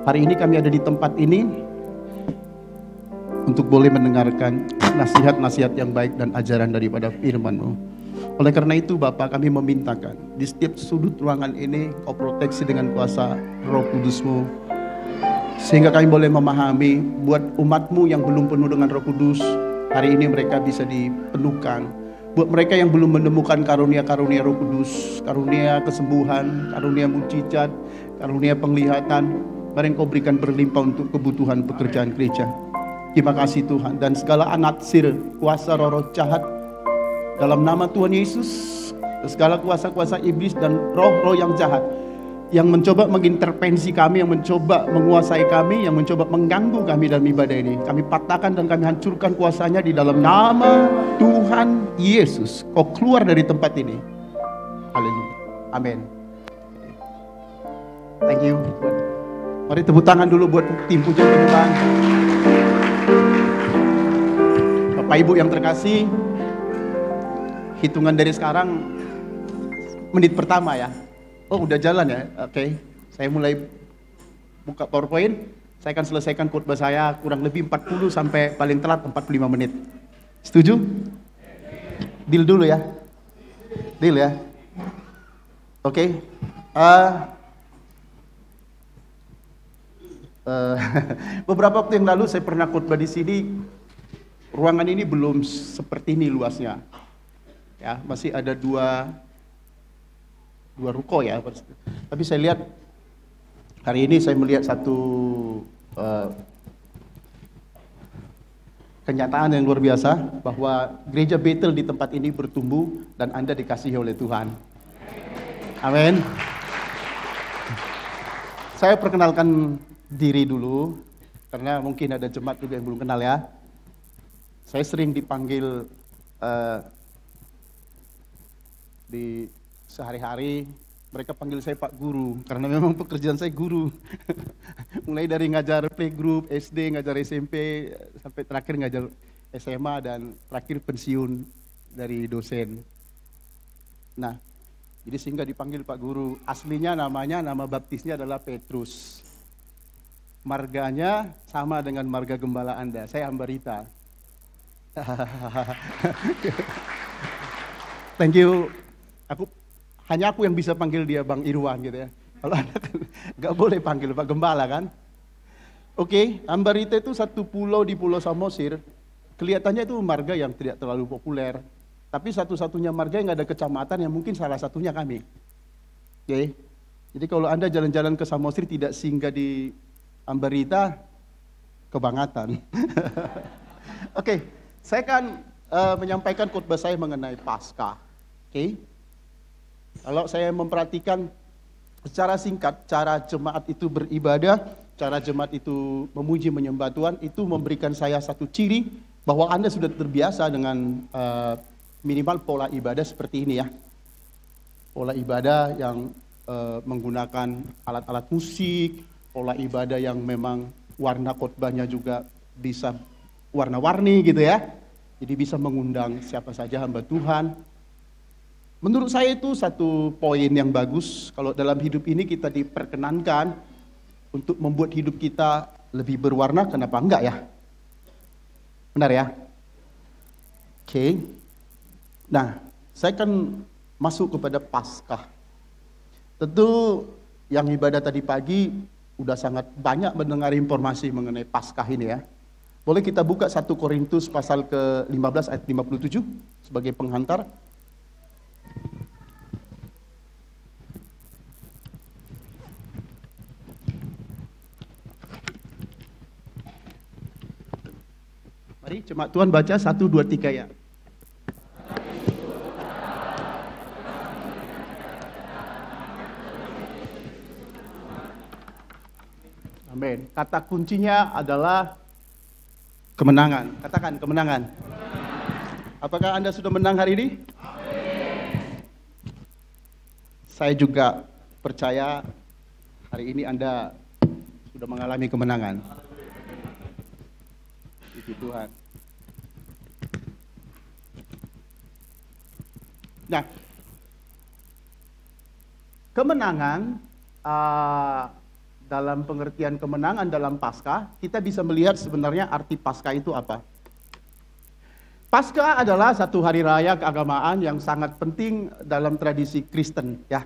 Hari ini kami ada di tempat ini untuk boleh mendengarkan nasihat-nasihat yang baik dan ajaran daripada firman-Mu. Oleh karena itu Bapa, kami memintakan di setiap sudut ruangan ini Kau proteksi dengan kuasa Roh Kudus-Mu, sehingga kami boleh memahami buat umat-Mu yang belum penuh dengan Roh Kudus, hari ini mereka bisa dipenuhkan. Buat mereka yang belum menemukan karunia-karunia Roh Kudus, karunia kesembuhan, karunia mujizat, karunia penglihatan, mari Engkau berikan berlimpah untuk kebutuhan pekerjaan gereja. Terima kasih Tuhan, dan segala anatsir kuasa roh-roh jahat dalam nama Tuhan Yesus, segala kuasa-kuasa iblis dan roh-roh yang jahat yang mencoba mengintervensi kami, yang mencoba menguasai kami, yang mencoba mengganggu kami dalam ibadah ini, kami patahkan dan kami hancurkan kuasanya di dalam nama Tuhan Yesus. Kau keluar dari tempat ini. Haleluya. Amin. Thank you. Mari tepuk tangan dulu buat tim pujian penyembahan. Bapak Ibu yang terkasih, hitungan dari sekarang menit pertama ya. Oh udah jalan ya, oke. Saya mulai buka PowerPoint. Saya akan selesaikan khotbah saya kurang lebih 40 sampai paling telat 45 menit. Setuju? Deal dulu ya. Deal ya. Oke. Beberapa waktu yang lalu saya pernah khotbah di sini. Ruangan ini belum seperti ini luasnya. Ya, masih ada dua ruko ya. Tapi saya lihat hari ini saya melihat satu kenyataan yang luar biasa bahwa gereja Bethel di tempat ini bertumbuh dan Anda dikasihi oleh Tuhan. Amin. Saya perkenalkan diri dulu karena mungkin ada jemaat juga yang belum kenal ya. Saya sering dipanggil di sehari-hari, mereka panggil saya Pak Guru, karena memang pekerjaan saya guru. Mulai dari ngajar playgroup, SD, ngajar SMP, sampai terakhir ngajar SMA, dan terakhir pensiun dari dosen. Nah, jadi sehingga dipanggil Pak Guru. Aslinya nama baptisnya adalah Petrus. Marganya sama dengan marga gembala Anda, saya Ambarita. Thank you. Hanya aku yang bisa panggil dia Bang Irwan gitu ya. Kalau Anda kan nggak boleh panggil Pak Gembala kan. Oke, Ambarita itu satu pulau di Pulau Samosir. Kelihatannya itu marga yang tidak terlalu populer. Tapi satu-satunya marga yang ada kecamatan yang mungkin salah satunya kami. Oke. Jadi kalau Anda jalan-jalan ke Samosir tidak singgah di Ambarita, kebangetan. Oke, saya akan menyampaikan khotbah saya mengenai Paskah. Oke. Kalau saya memperhatikan secara singkat cara jemaat itu beribadah, cara jemaat itu memuji menyembah Tuhan, itu memberikan saya satu ciri bahwa Anda sudah terbiasa dengan minimal pola ibadah seperti ini ya. Pola ibadah yang menggunakan alat-alat musik, pola ibadah yang memang warna khotbahnya juga bisa warna-warni gitu ya. Jadi bisa mengundang siapa saja hamba Tuhan. Menurut saya itu satu poin yang bagus kalau dalam hidup ini kita diperkenankan untuk membuat hidup kita lebih berwarna, kenapa enggak ya? Benar ya? Oke. Nah, saya akan masuk kepada Paskah. Tentu yang ibadah tadi pagi udah sangat banyak mendengar informasi mengenai Paskah ini ya. Boleh kita buka 1 Korintus pasal ke-15 ayat 57 sebagai penghantar. Mari jemaat Tuhan baca 1, 2, 3 ya. Amin. Kata kuncinya adalah kemenangan. Katakan kemenangan. Apakah Anda sudah menang hari ini? Amin. Saya juga percaya hari ini Anda sudah mengalami kemenangan. Puji Tuhan. Nah, kemenangan dalam pengertian kemenangan dalam Paskah, kita bisa melihat sebenarnya arti Paskah itu apa. Paskah adalah satu hari raya keagamaan yang sangat penting dalam tradisi Kristen, ya.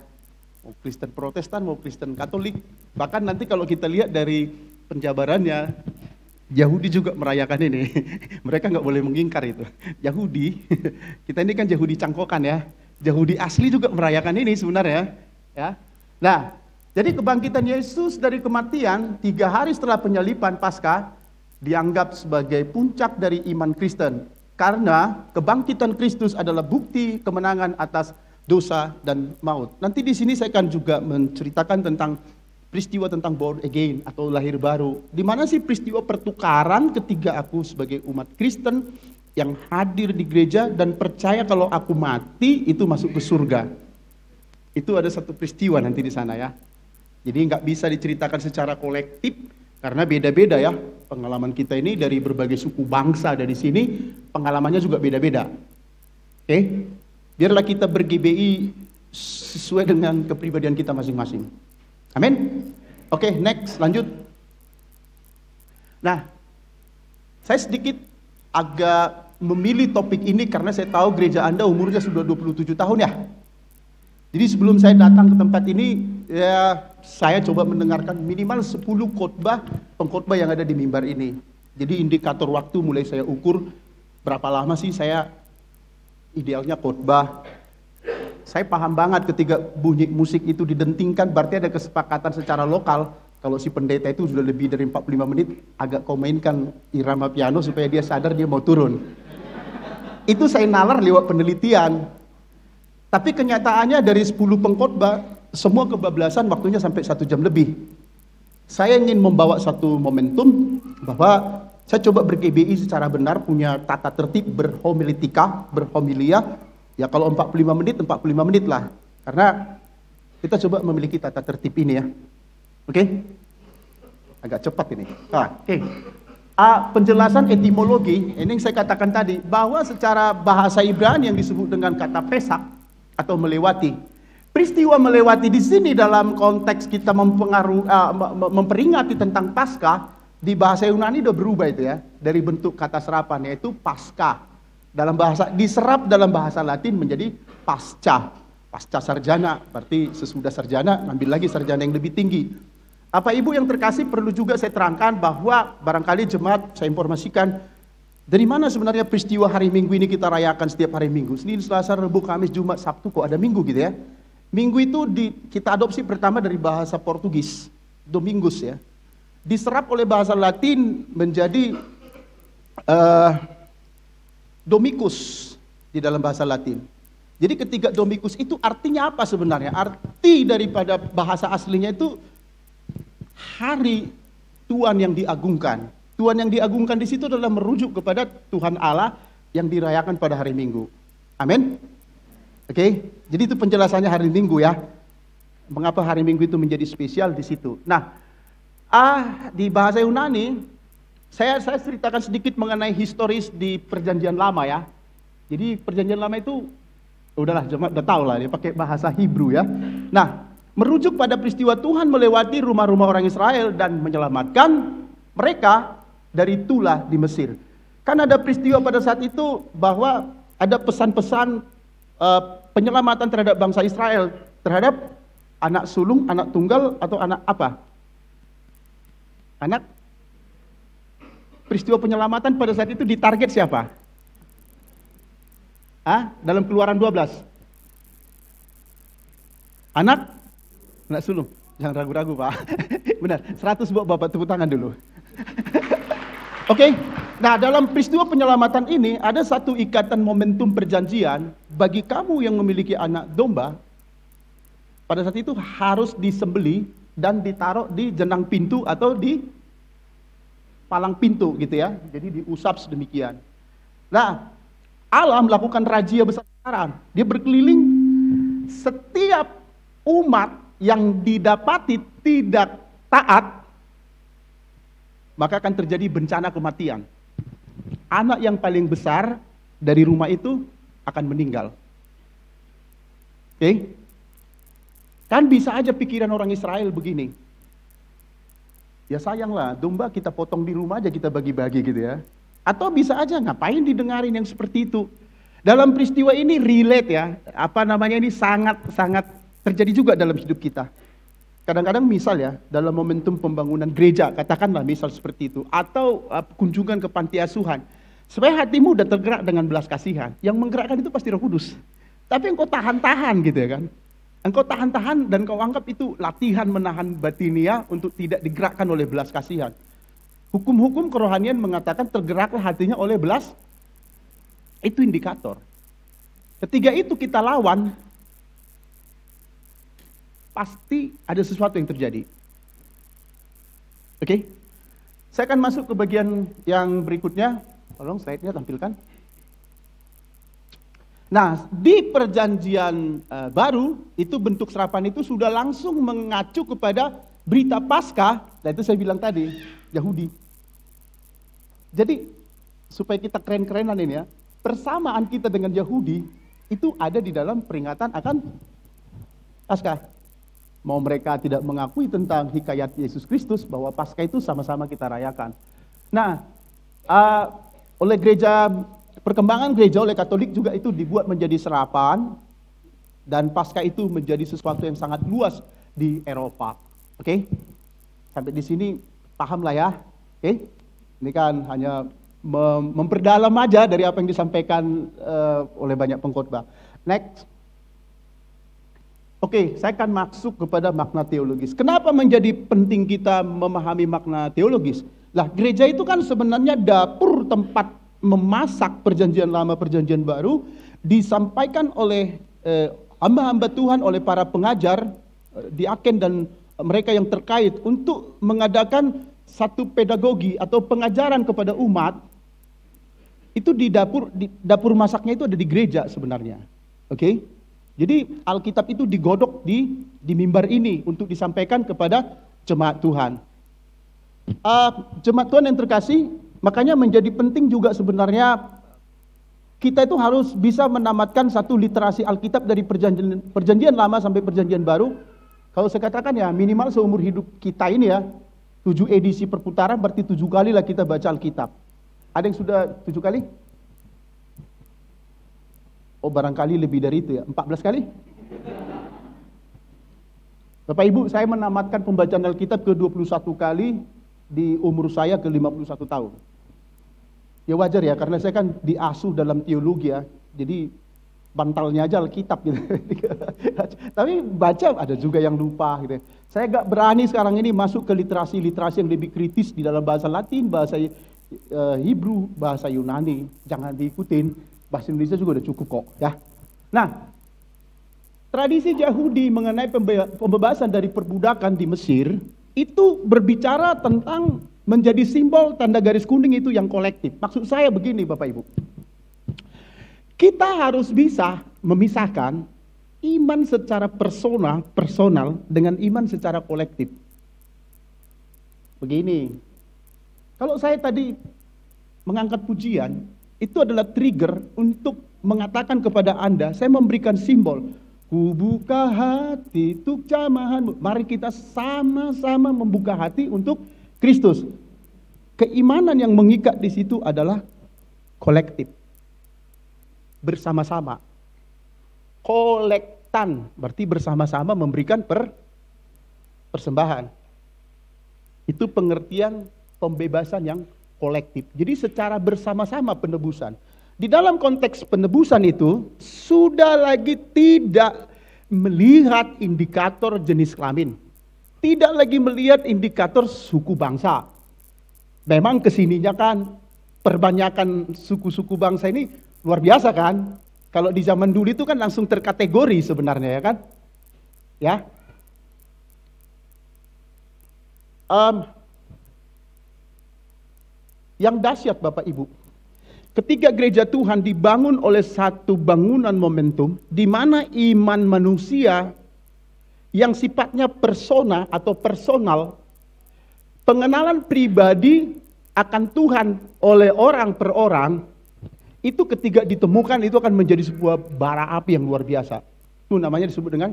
Mau Kristen Protestan, mau Kristen Katolik. Bahkan nanti kalau kita lihat dari penjabarannya, Yahudi juga merayakan ini. Mereka nggak boleh mengingkar itu. Yahudi, kita ini kan Yahudi cangkokan ya. Yahudi asli juga merayakan ini sebenarnya. Ya. Nah, jadi kebangkitan Yesus dari kematian 3 hari setelah penyaliban Paskah dianggap sebagai puncak dari iman Kristen. Karena kebangkitan Kristus adalah bukti kemenangan atas dosa dan maut. Nanti di sini saya akan juga menceritakan tentang peristiwa tentang born again atau lahir baru. Di mana sih peristiwa pertukaran ketika aku sebagai umat Kristen yang hadir di gereja dan percaya kalau aku mati itu masuk ke surga. Itu ada satu peristiwa nanti di sana ya. Jadi nggak bisa diceritakan secara kolektif karena beda-beda ya. Pengalaman kita ini dari berbagai suku bangsa dari sini, pengalamannya juga beda-beda. Oke? Biarlah kita ber-GBI sesuai dengan kepribadian kita masing-masing. Amin? Oke, next, lanjut. Nah, saya sedikit agak memilih topik ini karena saya tahu gereja Anda umurnya sudah 27 tahun ya. Jadi sebelum saya datang ke tempat ini, ya saya coba mendengarkan minimal 10 pengkhotbah yang ada di mimbar ini. Jadi indikator waktu mulai saya ukur berapa lama sih saya idealnya khotbah. Saya paham banget ketika bunyi musik itu didentingkan, berarti ada kesepakatan secara lokal. Kalau si pendeta itu sudah lebih dari 45 menit, agak kau mainkan irama piano supaya dia sadar dia mau turun. Itu saya nalar lewat penelitian. Tapi kenyataannya dari 10 pengkhotbah, semua kebablasan waktunya sampai 1 jam lebih. Saya ingin membawa satu momentum bahwa saya coba ber-GBI secara benar, punya tata tertib berhomilia. Ya kalau 45 menit lah. Karena kita coba memiliki tata tertib ini ya. Oke? Agak cepat ini. Oke. Penjelasan etimologi, ini yang saya katakan tadi, bahwa secara bahasa Ibrani yang disebut dengan kata pesak atau melewati. Peristiwa melewati di sini dalam konteks kita memperingati tentang Paskah, di bahasa Yunani udah berubah itu ya, dari bentuk kata serapan yaitu pasca. Diserap dalam bahasa Latin menjadi pasca. Pasca sarjana, berarti sesudah sarjana ambil lagi sarjana yang lebih tinggi. Apa Ibu yang terkasih, perlu juga saya terangkan bahwa barangkali jemaat saya informasikan dari mana sebenarnya peristiwa hari Minggu ini kita rayakan setiap hari Minggu. Senin, Selasa, Rabu, Kamis, Jumat, Sabtu, kok ada Minggu gitu ya. Minggu itu kita adopsi pertama dari bahasa Portugis, Domingus ya. Diserap oleh bahasa Latin menjadi Domicus di dalam bahasa Latin. Jadi ketika Domicus itu artinya apa sebenarnya? Arti daripada bahasa aslinya itu hari Tuhan yang diagungkan. Tuhan yang diagungkan di situ adalah merujuk kepada Tuhan Allah yang dirayakan pada hari Minggu. Amin. Oke, jadi itu penjelasannya hari Minggu ya. Mengapa hari Minggu itu menjadi spesial di situ. Nah, di bahasa Yunani, saya ceritakan sedikit mengenai historis di Perjanjian Lama ya. Jadi Perjanjian Lama itu, udahlah, udah tahu lah, dia pakai bahasa Hebrew ya. Nah, merujuk pada peristiwa Tuhan melewati rumah-rumah orang Israel dan menyelamatkan mereka dari Tula di Mesir. Kan ada peristiwa pada saat itu bahwa ada pesan-pesan penyelamatan terhadap bangsa Israel, terhadap anak sulung, anak tunggal, atau anak apa? Anak peristiwa penyelamatan pada saat itu ditarget siapa? Dalam Keluaran 12. Anak sulung. Jangan ragu-ragu Pak. Benar, 100 buat Bapak tepuk tangan dulu. Oke. Nah, dalam peristiwa penyelamatan ini ada satu ikatan momentum perjanjian bagi kamu yang memiliki anak domba. Pada saat itu harus disembeli dan ditaruh di jenang pintu atau di palang pintu gitu ya. Jadi diusap sedemikian. Nah, Allah melakukan razia besar-besaran. Dia berkeliling, setiap umat yang didapati tidak taat, maka akan terjadi bencana kematian. Anak yang paling besar dari rumah itu akan meninggal. Oke? Kan bisa aja pikiran orang Israel begini. Ya sayanglah, domba kita potong di rumah aja kita bagi-bagi gitu ya. Atau bisa aja ngapain didengarin yang seperti itu. Dalam peristiwa ini relate ya, ini sangat-sangat terjadi juga dalam hidup kita. Kadang-kadang misal ya, dalam momentum pembangunan gereja, katakanlah misal seperti itu. Atau kunjungan ke panti asuhan. Supaya hatimu udah tergerak dengan belas kasihan. Yang menggerakkan itu pasti Roh Kudus. Tapi engkau tahan-tahan gitu ya kan. Engkau tahan-tahan dan kau anggap itu latihan menahan batinia untuk tidak digerakkan oleh belas kasihan. Hukum-hukum kerohanian mengatakan tergeraklah hatinya oleh belas. Itu indikator. Ketika itu kita lawan, pasti ada sesuatu yang terjadi. Oke? Saya akan masuk ke bagian yang berikutnya. Tolong slide-nya tampilkan. Nah, di perjanjian baru, itu bentuk serapan itu sudah langsung mengacu kepada berita Paskah. Nah itu saya bilang tadi, Yahudi. Jadi, supaya kita keren-kerenan ini ya, persamaan kita dengan Yahudi, itu ada di dalam peringatan akan Paskah. Mau mereka tidak mengakui tentang hikayat Yesus Kristus, bahwa Paskah itu sama-sama kita rayakan. Nah, oleh perkembangan gereja oleh Katolik juga itu dibuat menjadi serapan, dan Paskah itu menjadi sesuatu yang sangat luas di Eropa. Oke? Sampai di sini paham lah ya. Oke? Ini kan hanya memperdalam aja dari apa yang disampaikan oleh banyak pengkhotbah. Next. Oke, saya akan masuk kepada makna teologis. Kenapa menjadi penting kita memahami makna teologis? Lah, gereja itu kan sebenarnya dapur tempat memasak perjanjian lama, perjanjian baru, disampaikan oleh hamba-hamba Tuhan, oleh para pengajar, diaken dan mereka yang terkait untuk mengadakan satu pedagogi atau pengajaran kepada umat. Itu di dapur masaknya itu ada di gereja sebenarnya. Oke? Jadi Alkitab itu digodok di mimbar ini untuk disampaikan kepada jemaat Tuhan. Jemaat Tuhan yang terkasih, makanya menjadi penting juga sebenarnya kita itu harus bisa menamatkan satu literasi Alkitab dari perjanjian lama sampai perjanjian baru. Kalau saya katakan ya minimal seumur hidup kita ini ya, 7 edisi perputaran berarti 7 kali lah kita baca Alkitab. Ada yang sudah 7 kali? Oh barangkali lebih dari itu ya, 14 kali? Bapak Ibu, saya menamatkan pembacaan Alkitab ke 21 kali di umur saya ke 51 tahun. Ya wajar ya, karena saya kan diasuh dalam teologi ya, jadi bantalnya aja Alkitab gitu. Tapi baca ada juga yang lupa gitu. Saya gak berani sekarang ini masuk ke literasi-literasi yang lebih kritis di dalam bahasa Latin, bahasa Hebrew, bahasa Yunani. Jangan diikutin. Bahasa Indonesia juga udah cukup kok ya. Nah, tradisi Yahudi mengenai pembebasan dari perbudakan di Mesir itu berbicara tentang menjadi simbol tanda garis kuning itu yang kolektif. Maksud saya begini Bapak Ibu. Kita harus bisa memisahkan iman secara personal dengan iman secara kolektif. Begini. Kalau saya tadi mengangkat pujian, itu adalah trigger untuk mengatakan kepada Anda, saya memberikan simbol. Ku buka hati untuk jamahanmu. Mari kita sama-sama membuka hati untuk Kristus. Keimanan yang mengikat di situ adalah kolektif. Bersama-sama. Kolektan, berarti bersama-sama memberikan persembahan. Itu pengertian pembebasan yang kolektif. Jadi secara bersama-sama penebusan. Di dalam konteks penebusan itu sudah lagi tidak melihat indikator jenis kelamin. Tidak lagi melihat indikator suku bangsa. Memang kesininya kan perbanyakan suku-suku bangsa ini luar biasa kan. Kalau di zaman dulu itu kan langsung terkategori sebenarnya ya kan. Ya. Yang dahsyat Bapak Ibu, ketika gereja Tuhan dibangun oleh satu bangunan momentum, di mana iman manusia yang sifatnya persona atau personal, pengenalan pribadi akan Tuhan oleh orang per orang, itu ketika ditemukan itu akan menjadi sebuah bara api yang luar biasa. Itu namanya disebut dengan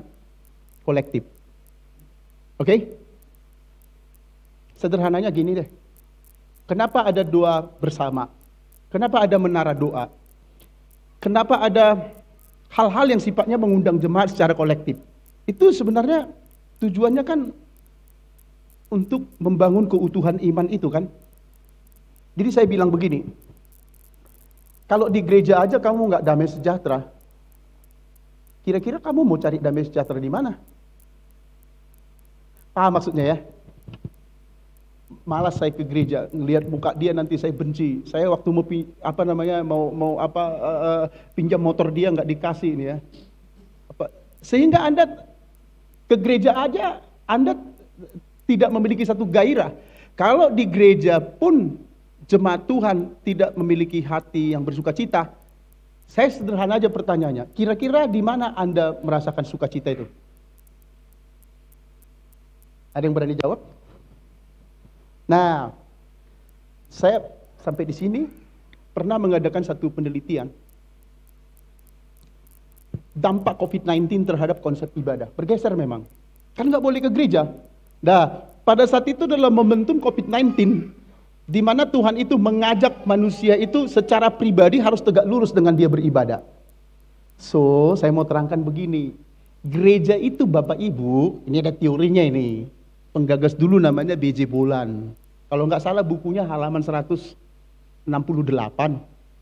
kolektif. Oke? sederhananya gini deh. Kenapa ada doa bersama? Kenapa ada menara doa? Kenapa ada hal-hal yang sifatnya mengundang jemaat secara kolektif? Itu sebenarnya tujuannya kan untuk membangun keutuhan iman itu kan. Jadi saya bilang begini, kalau di gereja aja kamu nggak damai sejahtera, kira-kira kamu mau cari damai sejahtera di mana? Paham maksudnya ya? Malas saya ke gereja, ngelihat muka dia nanti saya benci. Saya waktu mau pinjam motor dia nggak dikasih ini ya. Sehingga Anda ke gereja aja Anda tidak memiliki satu gairah. Kalau di gereja pun jemaat Tuhan tidak memiliki hati yang bersukacita, saya sederhana aja pertanyaannya, kira-kira di mana Anda merasakan sukacita itu? Ada yang berani jawab? Nah, saya sampai di sini pernah mengadakan satu penelitian dampak COVID-19 terhadap konsep ibadah. Bergeser memang, kan nggak boleh ke gereja. Nah, pada saat itu adalah momentum COVID-19, di mana Tuhan itu mengajak manusia itu secara pribadi harus tegak lurus dengan dia beribadah. So, saya mau terangkan begini, gereja itu Bapak Ibu, ini ada teorinya ini, penggagas dulu namanya B.J. Bolan. Kalau nggak salah bukunya halaman 168.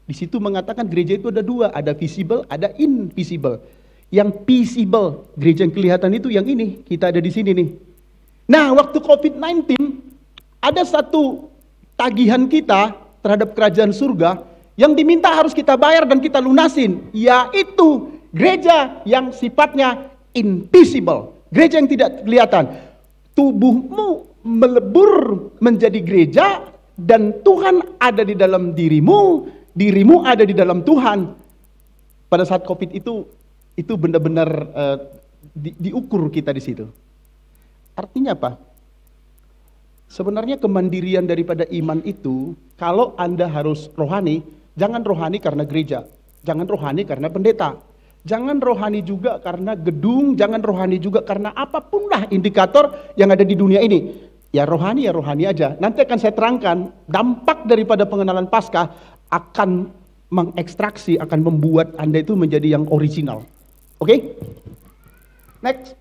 Di situ mengatakan gereja itu ada dua, ada visible, ada invisible. Yang visible, gereja yang kelihatan itu yang ini, kita ada di sini nih. Nah, waktu COVID-19, ada satu tagihan kita terhadap kerajaan surga yang diminta harus kita bayar dan kita lunasin, yaitu gereja yang sifatnya invisible, gereja yang tidak kelihatan. Tubuhmu melebur menjadi gereja dan Tuhan ada di dalam dirimu, dirimu ada di dalam Tuhan. Pada saat COVID itu benar-benar diukur kita di situ. Artinya apa? Sebenarnya kemandirian daripada iman itu, kalau Anda harus rohani, jangan rohani karena gereja, jangan rohani karena pendeta, jangan rohani juga karena gedung, jangan rohani juga karena apapun lah indikator yang ada di dunia ini. Ya rohani aja. Nanti akan saya terangkan dampak daripada pengenalan Paskah akan mengekstraksi, akan membuat Anda itu menjadi yang original. Oke? Next.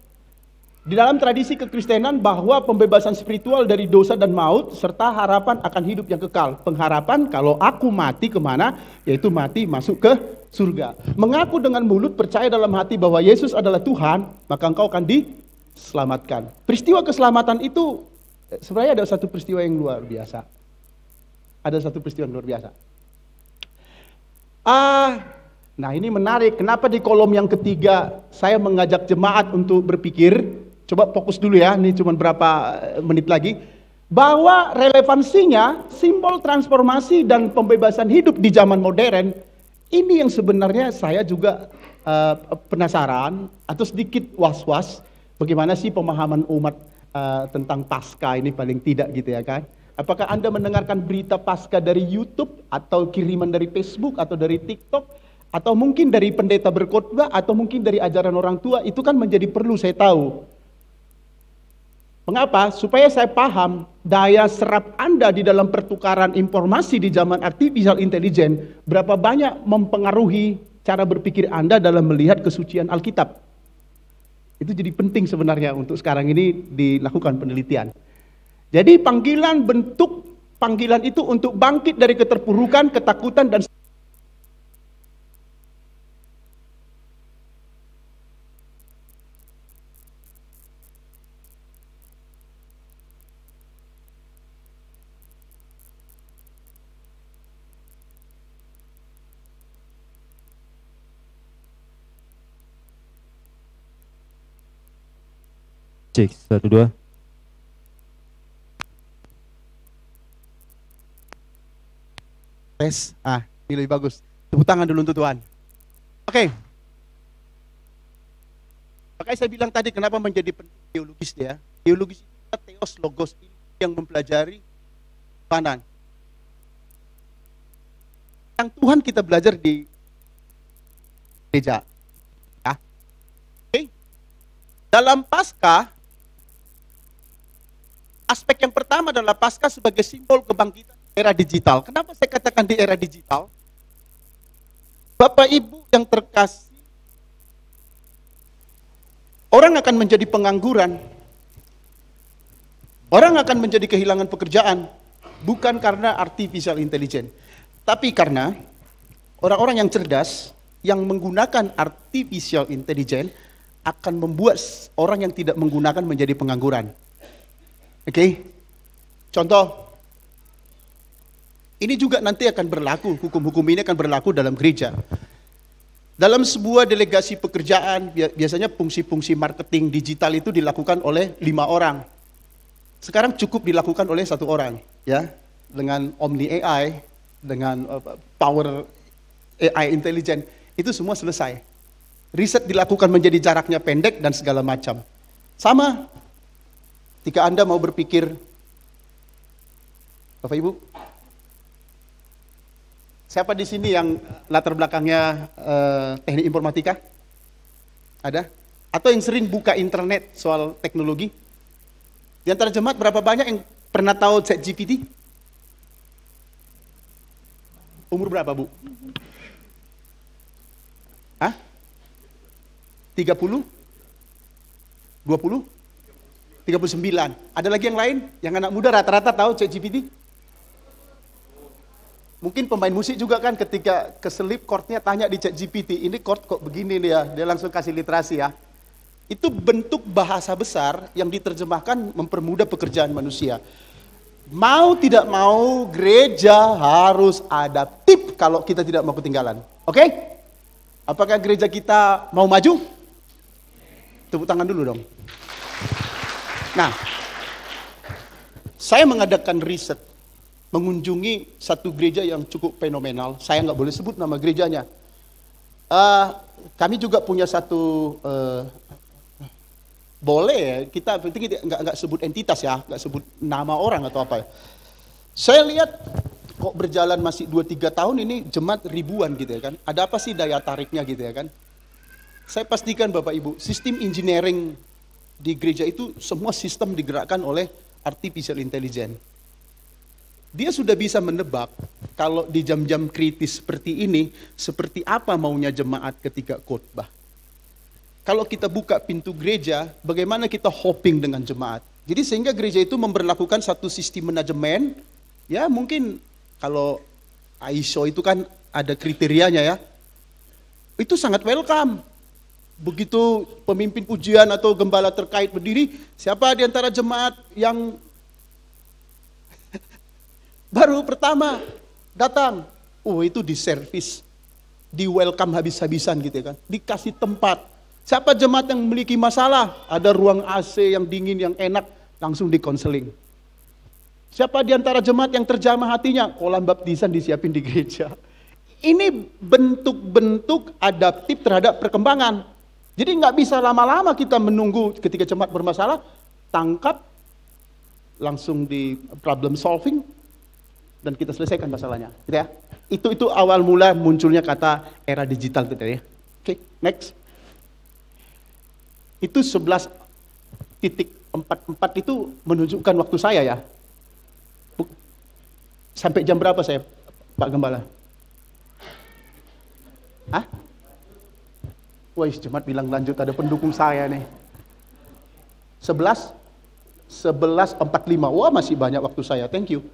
Di dalam tradisi kekristenan bahwa pembebasan spiritual dari dosa dan maut serta harapan akan hidup yang kekal. Pengharapan kalau aku mati kemana? Yaitu mati masuk ke surga. Mengaku dengan mulut, percaya dalam hati bahwa Yesus adalah Tuhan, maka engkau akan diselamatkan. Peristiwa keselamatan itu sebenarnya ada satu peristiwa yang luar biasa. Ada satu peristiwa yang luar biasa. Nah ini menarik. Kenapa di kolom yang ketiga saya mengajak jemaat untuk berpikir? Coba fokus dulu ya, ini cuma berapa menit lagi. Bahwa relevansinya simbol transformasi dan pembebasan hidup di zaman modern, ini yang sebenarnya saya juga penasaran atau sedikit was-was. Bagaimana sih pemahaman umat tentang Paskah ini paling tidak gitu ya kan? Apakah Anda mendengarkan berita Paskah dari YouTube atau kiriman dari Facebook atau dari TikTok atau mungkin dari pendeta berkhotbah atau mungkin dari ajaran orang tua? Itu kan menjadi perlu saya tahu. Mengapa? Supaya saya paham daya serap Anda di dalam pertukaran informasi di zaman artificial intelligence berapa banyak mempengaruhi cara berpikir Anda dalam melihat kesucian Alkitab. Itu jadi penting sebenarnya untuk sekarang ini dilakukan penelitian. Jadi bentuk panggilan itu untuk bangkit dari keterpurukan, ketakutan dan Cek, 1, 2. tes. Ini lebih bagus. Tepuk tangan dulu untuk Tuhan. Oke. Makanya saya bilang tadi kenapa menjadi penting teologis ya. Teologis itu theos logos yang mempelajari kanan. Yang Tuhan kita belajar di gereja. Ya. Oke. Dalam Paskah aspek yang pertama adalah Paskah sebagai simbol kebangkitan era digital. Kenapa saya katakan di era digital? Bapak Ibu yang terkasih, orang akan menjadi pengangguran, orang akan menjadi kehilangan pekerjaan, bukan karena artificial intelligence, tapi karena orang-orang yang cerdas, yang menggunakan artificial intelligence, akan membuat orang yang tidak menggunakan menjadi pengangguran. Oke? Contoh, ini juga nanti akan berlaku, hukum-hukum ini akan berlaku dalam gereja. Dalam sebuah delegasi pekerjaan, biasanya fungsi-fungsi marketing digital itu dilakukan oleh 5 orang. Sekarang cukup dilakukan oleh 1 orang, ya, dengan Omni AI, dengan Power AI Intelligence, itu semua selesai. Riset dilakukan menjadi jaraknya pendek dan segala macam. Sama, ketika Anda mau berpikir, Bapak Ibu, siapa di sini yang latar belakangnya teknik informatika? Ada? Atau yang sering buka internet soal teknologi? Di antara jemaat berapa banyak yang pernah tahu ChatGPT? Umur berapa, Bu? Hah? 30? 20? 39? Ada lagi yang lain? Yang anak muda rata-rata tahu ChatGPT? Mungkin pemain musik juga kan ketika keselip chordnya tanya di ChatGPT, ini chord kok begini nih ya, dia langsung kasih literasi ya. Itu bentuk bahasa besar yang diterjemahkan mempermudah pekerjaan manusia. Mau tidak mau gereja harus adaptif kalau kita tidak mau ketinggalan. Oke? Apakah gereja kita mau maju? Tepuk tangan dulu dong. Nah, saya mengadakan riset, mengunjungi satu gereja yang cukup fenomenal. Saya nggak boleh sebut nama gerejanya. Kami juga punya satu, boleh ya, kita penting nggak sebut entitas ya, nggak sebut nama orang atau apa. Saya lihat kok berjalan masih 2-3 tahun ini jemaat ribuan gitu ya kan. Ada apa sih daya tariknya gitu ya kan. Saya pastikan Bapak Ibu, sistem engineering di gereja itu semua sistem digerakkan oleh artificial intelligence. Dia sudah bisa menebak kalau di jam-jam kritis seperti ini, seperti apa maunya jemaat ketika khotbah. Kalau kita buka pintu gereja, bagaimana kita hopping dengan jemaat. Jadi sehingga gereja itu memberlakukan satu sistem manajemen, ya mungkin kalau ISO itu kan ada kriterianya ya, itu sangat welcome. Begitu pemimpin pujian atau gembala terkait berdiri, siapa di antara jemaat yang baru pertama datang, itu di servis, di welcome habis-habisan gitu ya kan, dikasih tempat. Siapa jemaat yang memiliki masalah, ada ruang AC yang dingin, yang enak, langsung dikonseling. Siapa di antara jemaat yang terjamah hatinya, kolam baptisan disiapin di gereja. Ini bentuk-bentuk adaptif terhadap perkembangan. Jadi nggak bisa lama-lama kita menunggu ketika jemaat bermasalah, tangkap, langsung di problem solving, dan kita selesaikan masalahnya, gitu ya. Itu awal mula munculnya kata era digital gitu ya. Oke, next. Itu 11.44 itu menunjukkan waktu saya ya. Sampai jam berapa saya, Pak Gembala? Hah? Wah, jemaat bilang lanjut, ada pendukung saya nih. 11.45. Wah, masih banyak waktu saya. Thank you.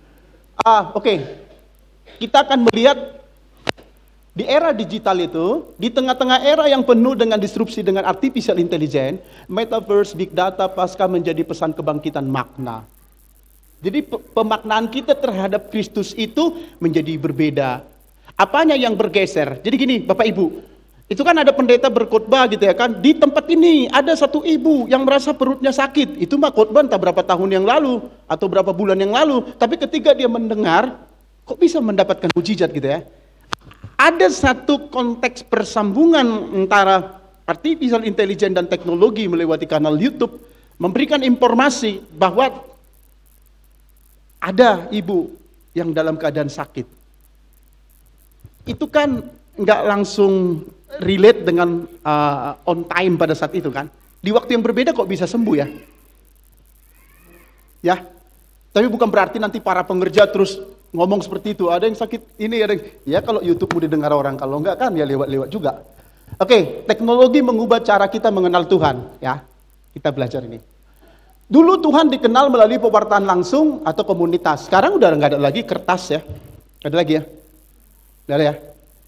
Oke. Kita akan melihat di era digital itu, di tengah-tengah era yang penuh dengan disrupsi dengan artificial intelligence, metaverse, big data, pasca menjadi pesan kebangkitan makna. Jadi pemaknaan kita terhadap Kristus itu menjadi berbeda. Apanya yang bergeser? Jadi gini, Bapak Ibu, itu kan ada pendeta berkhotbah gitu ya kan, di tempat ini ada satu ibu yang merasa perutnya sakit. Itu mah khotbah entah berapa tahun yang lalu atau berapa bulan yang lalu, tapi ketika dia mendengar, kok bisa mendapatkan mujizat gitu ya. Ada satu konteks persambungan antara artificial intelligence dan teknologi melewati kanal YouTube, memberikan informasi bahwa ada ibu yang dalam keadaan sakit. Itu kan nggak langsung relate dengan on time pada saat itu kan. Di waktu yang berbeda kok bisa sembuh ya? Ya, Tapi bukan berarti nanti para pengerja terus ngomong seperti itu. Ada yang sakit ini, ada yang... Ya kalau YouTube mau didengar orang, kalau enggak kan ya lewat-lewat juga. Oke, teknologi mengubah cara kita mengenal Tuhan. Ya, kita belajar ini. Dulu Tuhan dikenal melalui pewartaan langsung atau komunitas. Sekarang udah nggak ada lagi kertas ya. Ada lagi ya? Nggak ada ya?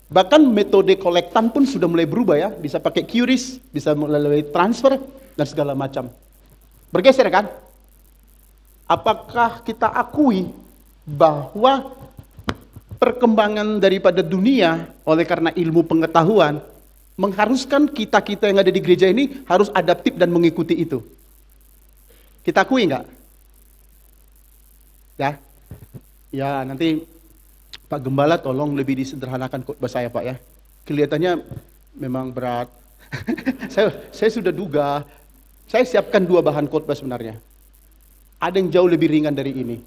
Bahkan metode kolektan pun sudah mulai berubah ya. Bisa pakai QRIS, bisa melalui transfer, dan segala macam. Bergeser kan? Apakah kita akui bahwa perkembangan daripada dunia oleh karena ilmu pengetahuan mengharuskan kita-kita yang ada di gereja ini harus adaptif dan mengikuti itu? Kita akui nggak? Ya, ya nanti Pak Gembala tolong lebih disederhanakan khotbah saya Pak ya. Kelihatannya memang berat. saya sudah duga, saya siapkan 2 bahan khotbah sebenarnya. Ada yang jauh lebih ringan dari ini.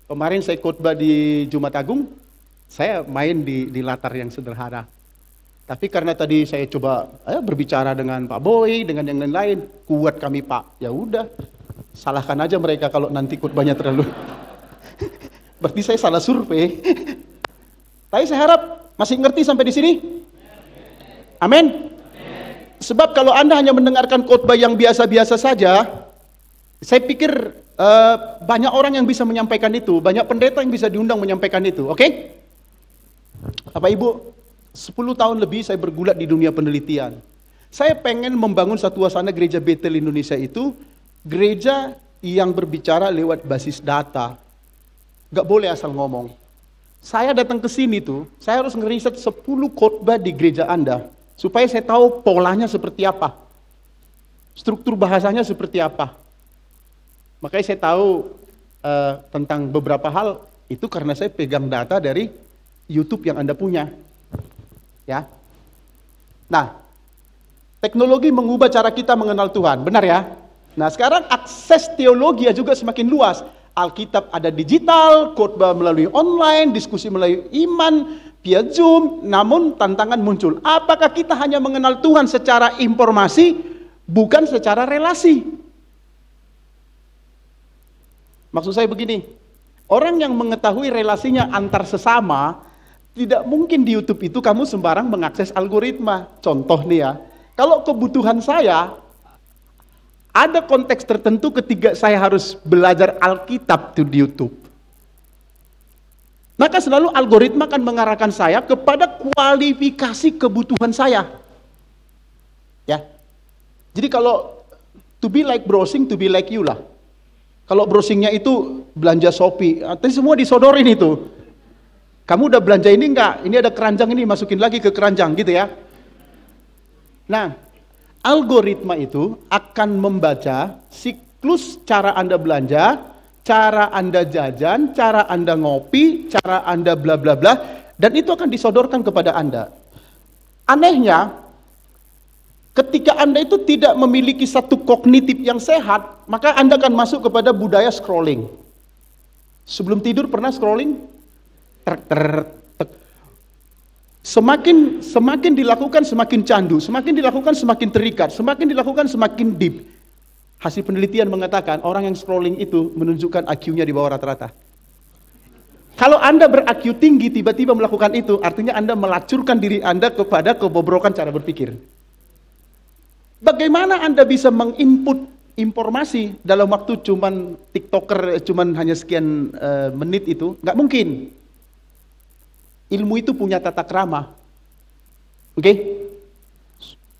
Kemarin saya khotbah di Jumat Agung, saya main di latar yang sederhana. Tapi karena tadi saya coba berbicara dengan Pak Boy, dengan yang lain-lain, kuat kami Pak. Ya udah, salahkan aja mereka kalau nanti khotbahnya terlalu. Berarti saya salah survei. Tapi saya harap masih ngerti sampai di sini. Amin. Sebab kalau Anda hanya mendengarkan khotbah yang biasa-biasa saja, saya pikir banyak orang yang bisa menyampaikan itu, banyak pendeta yang bisa diundang menyampaikan itu, oke? Bapak Ibu, 10 tahun lebih saya bergulat di dunia penelitian. Saya pengen membangun satu suasana gereja Bethel Indonesia itu, gereja yang berbicara lewat basis data. Gak boleh asal ngomong. Saya datang ke sini tuh, saya harus ngeriset 10 khotbah di gereja Anda, supaya saya tahu polanya seperti apa, struktur bahasanya seperti apa. Makanya saya tahu tentang beberapa hal itu karena saya pegang data dari YouTube yang Anda punya. Ya. Nah, teknologi mengubah cara kita mengenal Tuhan, benar ya? Nah, sekarang akses teologi juga semakin luas. Alkitab ada digital, khotbah melalui online, diskusi melalui iman, via Zoom, namun tantangan muncul. Apakah kita hanya mengenal Tuhan secara informasi, bukan secara relasi? Maksud saya begini, orang yang mengetahui relasinya antar sesama, tidak mungkin di YouTube itu kamu sembarang mengakses algoritma. Contoh nih ya, kalau kebutuhan saya, ada konteks tertentu ketika saya harus belajar Alkitab di YouTube. Maka selalu algoritma akan mengarahkan saya kepada kualifikasi kebutuhan saya. Ya. Jadi kalau to be like browsing, to be like you lah. Kalau browsingnya itu belanja Shopee, nanti semua disodorin itu. Kamu udah belanja ini enggak? Ini ada keranjang ini, masukin lagi ke keranjang gitu ya. Nah, algoritma itu akan membaca siklus cara Anda belanja, cara Anda jajan, cara Anda ngopi, cara Anda bla bla bla, dan itu akan disodorkan kepada Anda. Anehnya, ketika Anda itu tidak memiliki satu kognitif yang sehat, maka Anda akan masuk kepada budaya scrolling. Sebelum tidur pernah scrolling? Semakin dilakukan semakin candu, semakin dilakukan semakin terikat, semakin dilakukan semakin deep. Hasil penelitian mengatakan orang yang scrolling itu menunjukkan IQ-nya di bawah rata-rata. Kalau Anda ber-IQ tinggi tiba-tiba melakukan itu, artinya Anda melacurkan diri Anda kepada kebobrokan cara berpikir. Bagaimana Anda bisa menginput informasi dalam waktu cuman TikToker cuman hanya sekian menit itu? Nggak mungkin. Ilmu itu punya tata krama. Oke?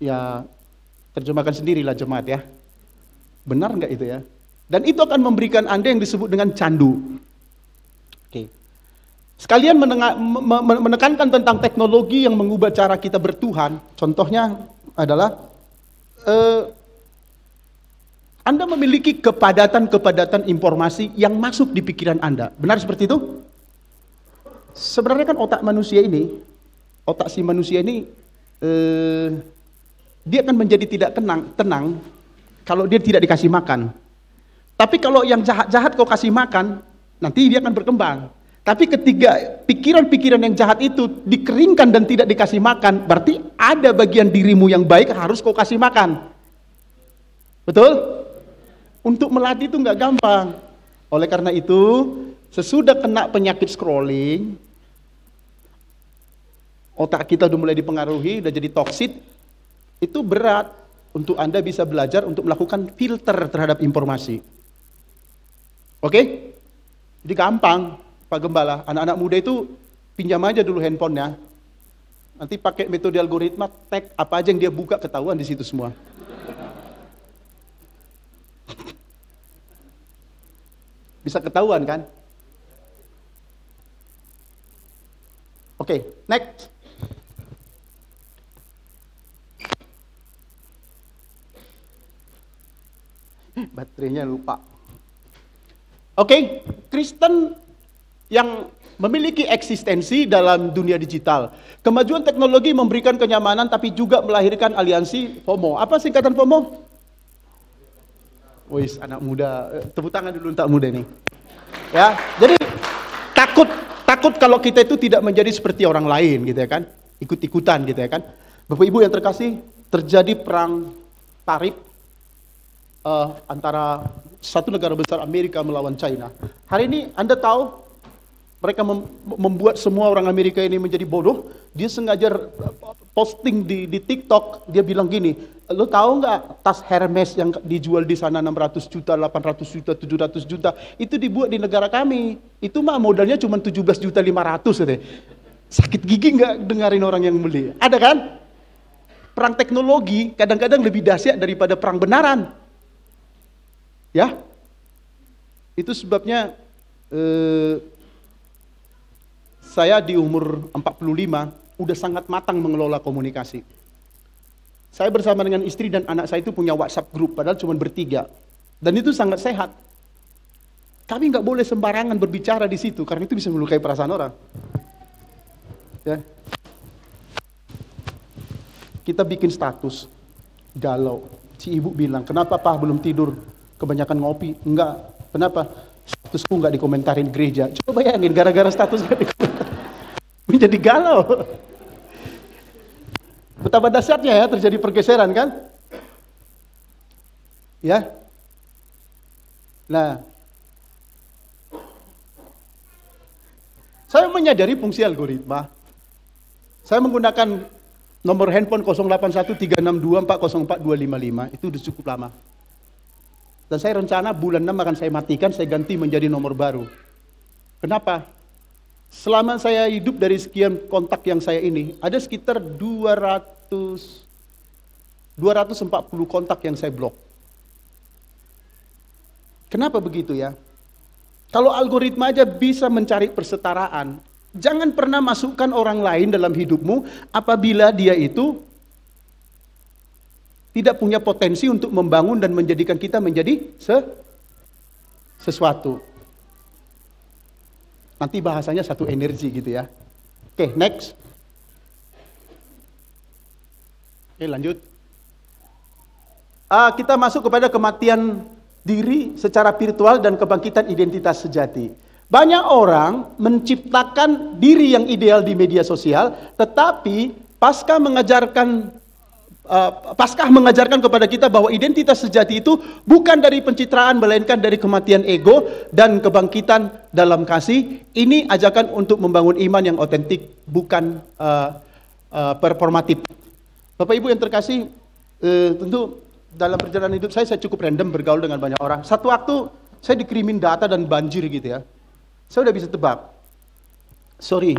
Ya, terjemahkan sendirilah jemaat ya. Benar nggak itu ya? Dan itu akan memberikan Anda yang disebut dengan candu. Oke. Sekalian menekankan tentang teknologi yang mengubah cara kita bertuhan. Contohnya adalah Anda memiliki kepadatan informasi yang masuk di pikiran Anda. Benar seperti itu? Sebenarnya kan otak si manusia ini, dia akan menjadi tidak tenang kalau dia tidak dikasih makan. Tapi kalau yang jahat-jahat kau kasih makan, nanti dia akan berkembang. Tapi ketika pikiran-pikiran yang jahat itu dikeringkan dan tidak dikasih makan, berarti ada bagian dirimu yang baik harus kau kasih makan. Betul? Untuk melatih itu nggak gampang. Oleh karena itu, sesudah kena penyakit scrolling, otak kita udah mulai dipengaruhi, udah jadi toksit, itu berat untuk Anda bisa belajar untuk melakukan filter terhadap informasi. Oke? Jadi gampang, Pak Gembala. Anak-anak muda itu pinjam aja dulu handphonenya. Nanti pakai metode algoritma, tag apa aja yang dia buka ketahuan di situ semua. Bisa ketahuan kan? Oke, next. Baterainya lupa. Oke, Kristen yang memiliki eksistensi dalam dunia digital. Kemajuan teknologi memberikan kenyamanan tapi juga melahirkan aliansi FOMO. Apa singkatan FOMO? Wis, anak muda, tepuk tangan dulu untuk muda nih. Ya, jadi takut kalau kita itu tidak menjadi seperti orang lain gitu ya kan, ikut-ikutan gitu ya kan. Bapak Ibu yang terkasih, terjadi perang tarif antara satu negara besar Amerika melawan China. Hari ini Anda tahu mereka membuat semua orang Amerika ini menjadi bodoh. Dia sengaja posting di TikTok, dia bilang gini, lo tahu nggak tas Hermes yang dijual di sana 600 juta, 800 juta, 700 juta, itu dibuat di negara kami. Itu mah modalnya cuma 17 juta 500 gitu. Sakit gigi nggak dengarin orang yang beli? Ada kan? Perang teknologi kadang-kadang lebih dahsyat daripada perang benaran. Ya, itu sebabnya saya di umur 45 udah sangat matang mengelola komunikasi. Saya bersama dengan istri dan anak saya itu punya WhatsApp group, padahal cuma bertiga. Dan itu sangat sehat. Kami nggak boleh sembarangan berbicara di situ, karena itu bisa melukai perasaan orang. Ya. Kita bikin status, galau. Si ibu bilang, kenapa Pak belum tidur? Kebanyakan ngopi. Enggak. Kenapa? Statusku nggak dikomentarin gereja. Coba bayangin, gara-gara status nggak dikomentarin. Menjadi galau. Betapa dahsyatnya ya terjadi pergeseran kan? Ya. Nah, saya menyadari fungsi algoritma. Saya menggunakan nomor handphone 081362404255. Itu udah cukup lama. Dan saya rencana bulan 6 akan saya matikan, saya ganti menjadi nomor baru. Kenapa? Selama saya hidup dari sekian kontak yang saya ini, ada sekitar 240 kontak yang saya blok. Kenapa begitu ya? Kalau algoritma aja bisa mencari persetaraan, jangan pernah masukkan orang lain dalam hidupmu apabila dia itu tidak punya potensi untuk membangun dan menjadikan kita menjadi sesuatu. Nanti bahasanya satu energi gitu ya. Oke, next. Oke, lanjut. Kita masuk kepada kematian diri secara virtual dan kebangkitan identitas sejati. Banyak orang menciptakan diri yang ideal di media sosial, tetapi Paskah mengajarkan kepada kita bahwa identitas sejati itu bukan dari pencitraan, melainkan dari kematian ego dan kebangkitan dalam kasih. Ini ajakan untuk membangun iman yang otentik, bukan performatif. Bapak Ibu yang terkasih, tentu dalam perjalanan hidup saya cukup random bergaul dengan banyak orang. Satu waktu saya dikirimin data dan banjir gitu ya. Saya udah bisa tebak. Sorry.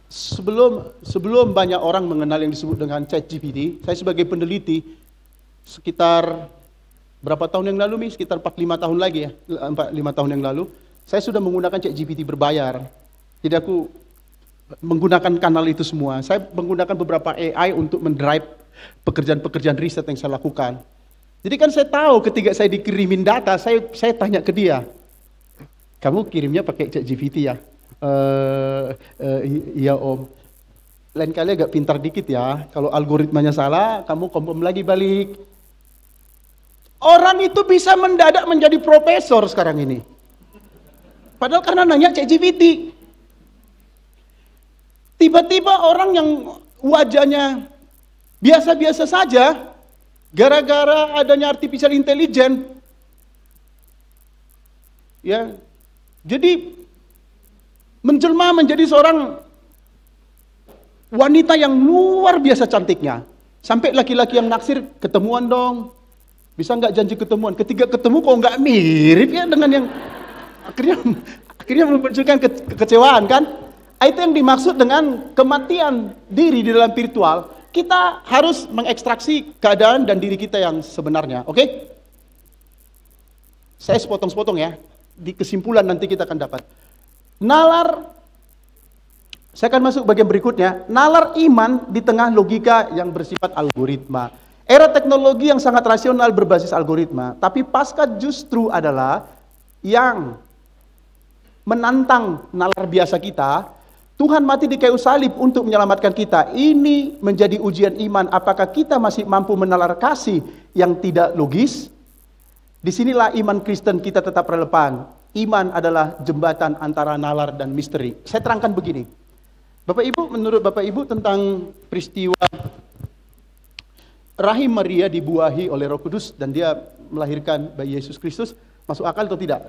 Sebelum banyak orang mengenal yang disebut dengan ChatGPT, saya sebagai peneliti sekitar berapa tahun yang lalu, sekitar 4-5 tahun lagi ya, 4-5 tahun yang lalu, saya sudah menggunakan ChatGPT berbayar. Jadi aku menggunakan kanal itu semua. Saya menggunakan beberapa AI untuk mendrive pekerjaan-pekerjaan riset yang saya lakukan. Jadi kan saya tahu ketika saya dikirimin data, saya tanya ke dia, kamu kirimnya pakai ChatGPT ya? Iya om. Lain kali agak pintar dikit ya. Kalau algoritmanya salah, kamu kompom lagi balik. Orang itu bisa mendadak menjadi profesor sekarang ini. Padahal karena nanya ChatGPT. Tiba-tiba orang yang wajahnya biasa-biasa saja, gara-gara adanya artificial intelligence, Ya. Jadi menjelma menjadi seorang wanita yang luar biasa cantiknya. Sampai laki-laki yang naksir, ketemuan dong. Bisa nggak janji ketemuan? Ketika ketemu kok nggak mirip ya dengan yang akhirnya memunculkan kekecewaan kan? Itu yang dimaksud dengan kematian diri di dalam virtual. Kita harus mengekstraksi keadaan dan diri kita yang sebenarnya, oke? Saya sepotong-sepotong ya. Di kesimpulan nanti kita akan dapat. Nalar, saya akan masuk bagian berikutnya. Nalar iman di tengah logika yang bersifat algoritma. Era teknologi yang sangat rasional berbasis algoritma. Tapi pasca justru adalah yang menantang nalar biasa kita. Tuhan mati di kayu salib untuk menyelamatkan kita. Ini menjadi ujian iman. Apakah kita masih mampu menalar kasih yang tidak logis? Disinilah iman Kristen kita tetap relevan. Iman adalah jembatan antara nalar dan misteri. Saya terangkan begini. Bapak Ibu, menurut Bapak Ibu tentang peristiwa rahim Maria dibuahi oleh Roh Kudus dan dia melahirkan bayi Yesus Kristus, masuk akal atau tidak?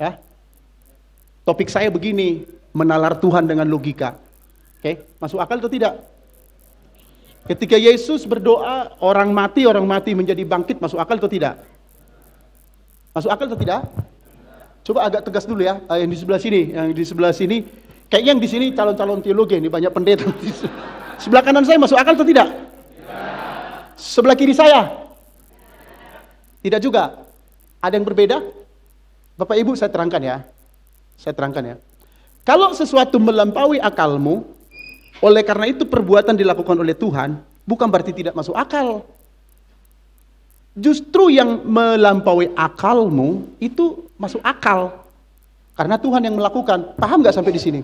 Ya. Topik saya begini, menalar Tuhan dengan logika. Oke, masuk akal atau tidak? Ketika Yesus berdoa, orang mati menjadi bangkit, masuk akal atau tidak? Masuk akal atau tidak? Coba agak tegas dulu ya, yang di sebelah sini, kayaknya yang di sini calon-calon teologi, ini banyak pendeta. Sebelah kanan saya masuk akal atau tidak? Sebelah kiri saya? Tidak juga. Ada yang berbeda? Bapak Ibu saya terangkan ya. Kalau sesuatu melampaui akalmu, oleh karena itu perbuatan dilakukan oleh Tuhan, bukan berarti tidak masuk akal. Justru yang melampaui akalmu itu masuk akal. Karena Tuhan yang melakukan. Paham nggak sampai di sini?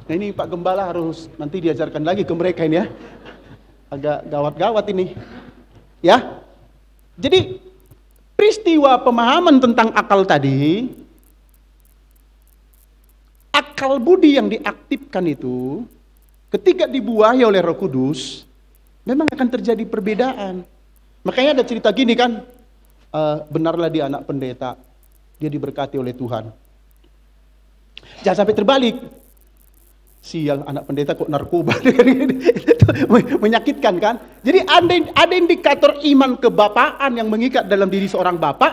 Nah ini Pak Gembala harus nanti diajarkan lagi ke mereka ini ya. Agak gawat-gawat ini. Ya. Jadi peristiwa pemahaman tentang akal tadi, akal budi yang diaktifkan itu, ketika dibuahi oleh Roh Kudus, memang akan terjadi perbedaan. Makanya ada cerita gini kan, benarlah dia anak pendeta, dia diberkati oleh Tuhan. Jangan sampai terbalik. Sial, anak pendeta kok narkoba. Itu menyakitkan kan. Jadi ada indikator iman kebapaan yang mengikat dalam diri seorang bapak,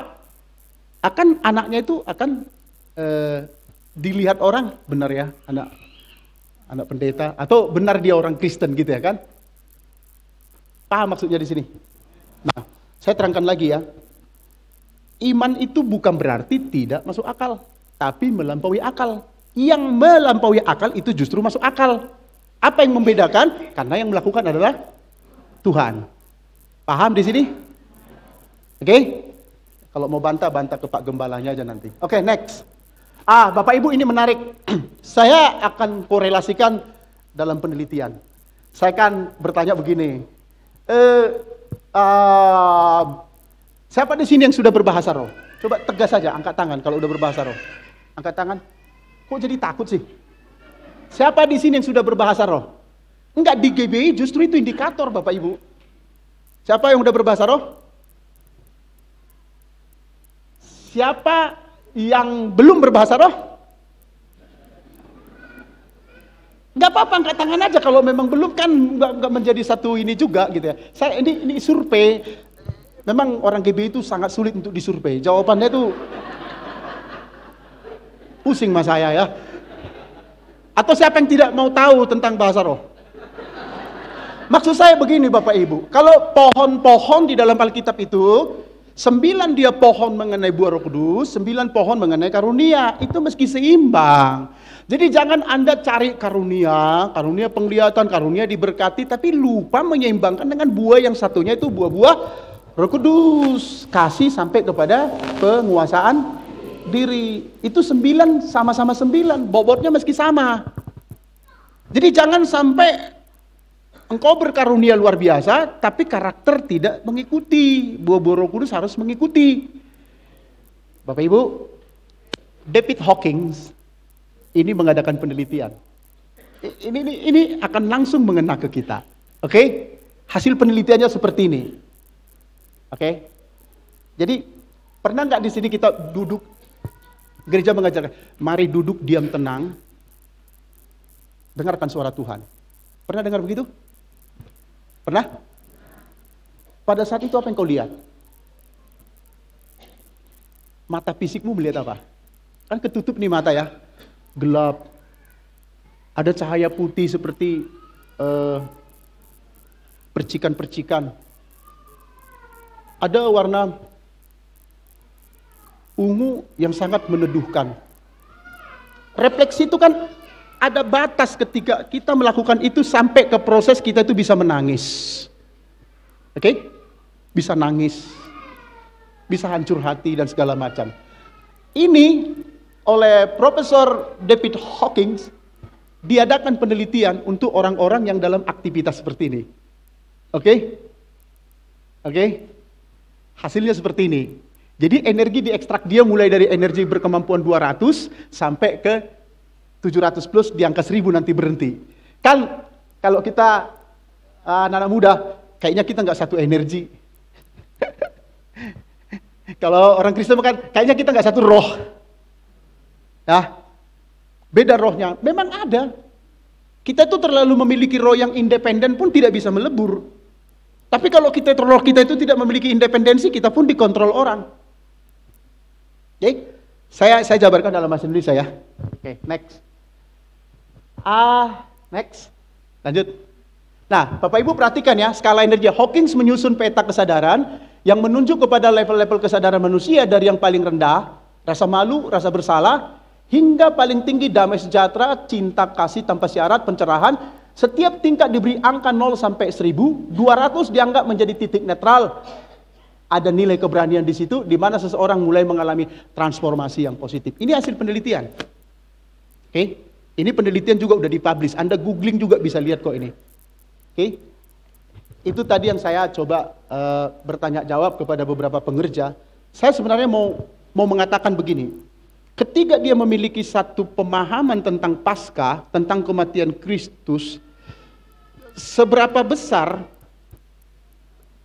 akan anaknya itu akan dilihat orang, benar ya anak pendeta, atau benar dia orang Kristen gitu ya kan. Paham maksudnya di sini? Nah, saya terangkan lagi ya. Iman itu bukan berarti tidak masuk akal, tapi melampaui akal. Yang melampaui akal itu justru masuk akal. Apa yang membedakan? Karena yang melakukan adalah Tuhan. Paham di sini? Oke? Kalau mau bantah ke Pak Gembalanya aja nanti. Oke, next. Bapak Ibu ini menarik. Saya akan korelasikan dalam penelitian. Saya akan bertanya begini. Siapa di sini yang sudah berbahasa roh? Coba tegas saja, angkat tangan kalau udah berbahasa roh. Angkat tangan. Kok jadi takut sih? Siapa di sini yang sudah berbahasa roh? Enggak, di GBI justru itu indikator Bapak Ibu. Siapa yang udah berbahasa roh? Siapa yang belum berbahasa roh? Enggak apa-apa, angkat tangan aja kalau memang belum, kan enggak menjadi satu ini juga gitu ya. Saya ini survei. Memang orang GBI itu sangat sulit untuk disurvei. Jawabannya itu pusing mas saya ya. Atau siapa yang tidak mau tahu tentang bahasa roh? Maksud saya begini Bapak Ibu, kalau pohon-pohon di dalam Alkitab itu, 9 dia pohon mengenai buah Roh Kudus, 9 pohon mengenai karunia, itu mesti seimbang. Jadi jangan Anda cari karunia penglihatan, karunia diberkati, tapi lupa menyeimbangkan dengan buah yang satunya itu buah-buah Roh Kudus, kasih sampai kepada penguasaan diri. Itu 9 sama-sama 9, bobotnya meski sama. Jadi jangan sampai engkau berkarunia luar biasa tapi karakter tidak mengikuti. Buah-buah Roh Kudus harus mengikuti. Bapak Ibu, David Hawkins ini mengadakan penelitian. Ini akan langsung mengena ke kita. Oke? Hasil penelitiannya seperti ini. Oke? Jadi Pernah nggak di sini kita duduk, gereja mengajarkan, mari duduk diam tenang, dengarkan suara Tuhan. Pernah dengar begitu? Pernah? Pada saat itu apa yang kau lihat? Mata fisikmu melihat apa? Kan ketutup nih mata ya, gelap. Ada cahaya putih seperti percikan-percikan. Ada warna ungu yang sangat meneduhkan. Refleksi itu kan ada batas ketika kita melakukan itu sampai ke proses kita itu bisa menangis. Oke? Bisa nangis. Bisa hancur hati dan segala macam. Ini oleh Profesor David Hawking diadakan penelitian untuk orang-orang yang dalam aktivitas seperti ini. Oke? Oke? Hasilnya seperti ini. Jadi energi diekstrak dia mulai dari energi berkemampuan 200 sampai ke 700 plus di angka 1000 nanti berhenti. Kan kalau kita anak-anak muda, kayaknya kita nggak satu energi. Kalau orang Kristen kan kayaknya kita nggak satu roh. Ya, beda rohnya. Memang ada. Kita tuh terlalu memiliki roh yang independen pun tidak bisa melebur. Tapi kalau roh kita itu tidak memiliki independensi, kita pun dikontrol orang. Oke, saya jabarkan dalam bahasa Indonesia ya. Oke, next. Next. Lanjut. Nah, Bapak Ibu perhatikan ya, skala energi Hawking menyusun peta kesadaran yang menunjuk kepada level-level kesadaran manusia dari yang paling rendah, rasa malu, rasa bersalah, hingga paling tinggi damai sejahtera, cinta kasih tanpa syarat, pencerahan. Setiap tingkat diberi angka 0 sampai 1000, 200 dianggap menjadi titik netral. Ada nilai keberanian di situ, di mana seseorang mulai mengalami transformasi yang positif. Ini hasil penelitian. Oke, ini penelitian juga udah dipublish. Anda googling juga bisa lihat kok ini. Oke, itu tadi yang saya coba bertanya jawab kepada beberapa pengerja. Saya sebenarnya mau mengatakan begini. Ketika dia memiliki satu pemahaman tentang Paskah, tentang kematian Kristus, seberapa besar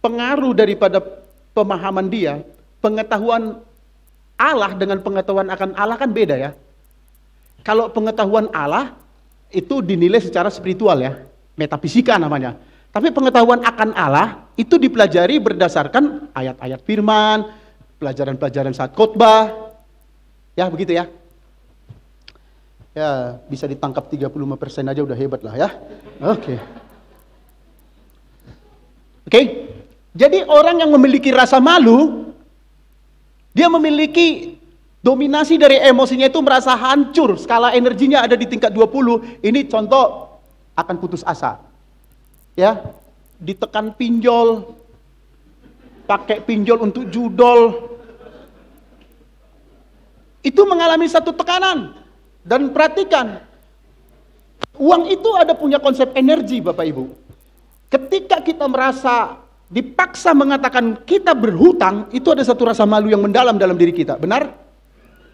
pengaruh daripada pemahaman dia, pengetahuan Allah dengan pengetahuan akan Allah kan beda ya. Kalau pengetahuan Allah itu dinilai secara spiritual ya, metafisika namanya. Tapi pengetahuan akan Allah itu dipelajari berdasarkan ayat-ayat firman, pelajaran-pelajaran saat khotbah. Ya, begitu ya. Ya, bisa ditangkap 35% aja udah hebat lah ya. Oke. Oke. Jadi orang yang memiliki rasa malu, dia memiliki dominasi dari emosinya itu merasa hancur, skala energinya ada di tingkat 20. Ini contoh akan putus asa. Ya, ditekan pinjol, pakai pinjol untuk judol. Itu mengalami satu tekanan. Dan perhatikan, uang itu ada punya konsep energi Bapak Ibu. Ketika kita merasa dipaksa mengatakan kita berhutang, itu ada satu rasa malu yang mendalam dalam diri kita, benar?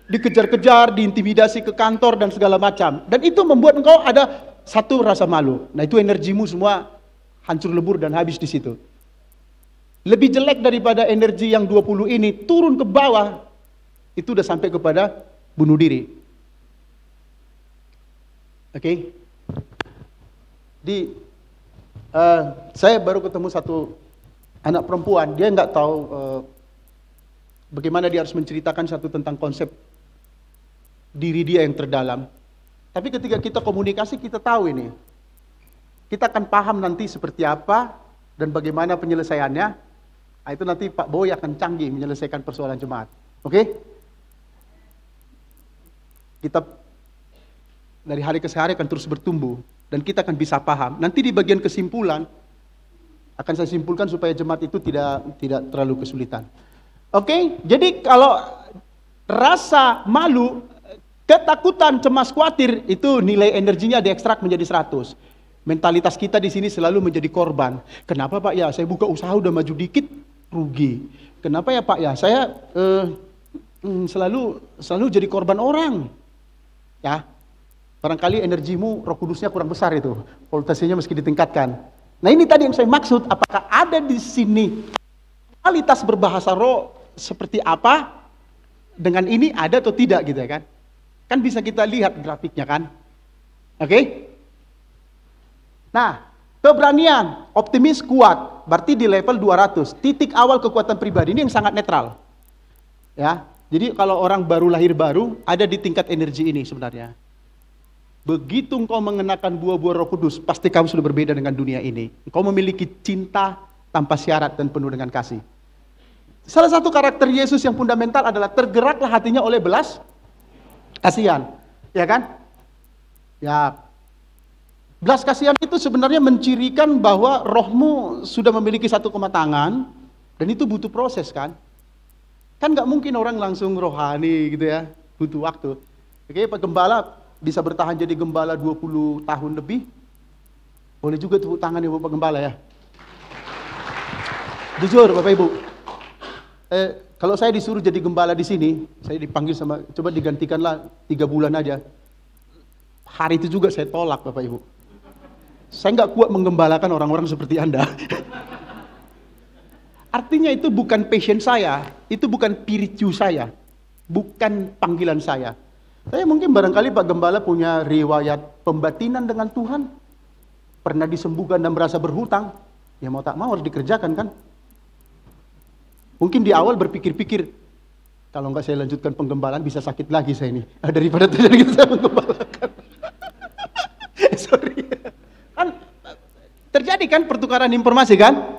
Dikejar-kejar, diintimidasi ke kantor dan segala macam. Dan itu membuat engkau ada satu rasa malu. Nah itu energimu semua hancur lebur dan habis di situ. Lebih jelek daripada energi yang 20 ini turun ke bawah, itu udah sampai kepada bunuh diri. Oke. Saya baru ketemu satu anak perempuan, dia nggak tahu bagaimana dia harus menceritakan satu tentang konsep diri dia yang terdalam. Tapi ketika kita komunikasi, kita tahu ini. Kita akan paham nanti seperti apa dan bagaimana penyelesaiannya. Nah, itu nanti Pak Boy akan canggih menyelesaikan persoalan jemaat. Oke? Kita dari hari ke hari akan terus bertumbuh dan kita akan bisa paham. Nanti di bagian kesimpulan akan saya simpulkan supaya jemaat itu tidak terlalu kesulitan. Oke? Jadi kalau rasa malu, ketakutan, cemas, khawatir itu nilai energinya diekstrak menjadi 100. Mentalitas kita di sini selalu menjadi korban. Kenapa Pak ya? Saya buka usaha udah maju dikit rugi. Kenapa ya Pak ya? Saya selalu jadi korban orang. Ya, barangkali energimu Roh Kudusnya kurang besar itu, voltasenya mesti ditingkatkan. Nah ini tadi yang saya maksud, apakah ada di sini kualitas berbahasa roh seperti apa dengan ini ada atau tidak gitu ya kan? Kan bisa kita lihat grafiknya kan? Oke? Nah, keberanian, optimis, kuat, berarti di level 200. Titik awal kekuatan pribadi ini yang sangat netral. Ya, jadi kalau orang baru lahir baru, ada di tingkat energi ini sebenarnya. Begitu engkau mengenakan buah-buah Roh Kudus, pasti kamu sudah berbeda dengan dunia ini. Engkau memiliki cinta tanpa syarat dan penuh dengan kasih. Salah satu karakter Yesus yang fundamental adalah tergeraklah hatinya oleh belas kasihan, ya kan? Ya, belas kasihan itu sebenarnya mencirikan bahwa rohmu sudah memiliki satu kematangan, dan itu butuh proses kan? Kan nggak mungkin orang langsung rohani gitu ya, butuh waktu. Oke, Pak Gembala bisa bertahan jadi gembala 20 tahun lebih. Boleh juga tepuk tangan ya Bapak Gembala ya. Jujur Bapak Ibu, kalau saya disuruh jadi gembala di sini, saya dipanggil sama, coba digantikanlah 3 bulan aja. Hari itu juga saya tolak Bapak Ibu. Saya nggak kuat menggembalakan orang-orang seperti Anda. Artinya itu bukan passion saya, itu bukan piricu saya, bukan panggilan saya. Saya mungkin barangkali Pak Gembala punya riwayat pembatinan dengan Tuhan, pernah disembuhkan dan merasa berhutang, ya mau tak mau harus dikerjakan kan. Mungkin di awal berpikir-pikir, kalau nggak saya lanjutkan penggembalaan bisa sakit lagi saya ini, daripada terjadi saya menggembalakan. Sorry. Kan terjadi kan pertukaran informasi kan?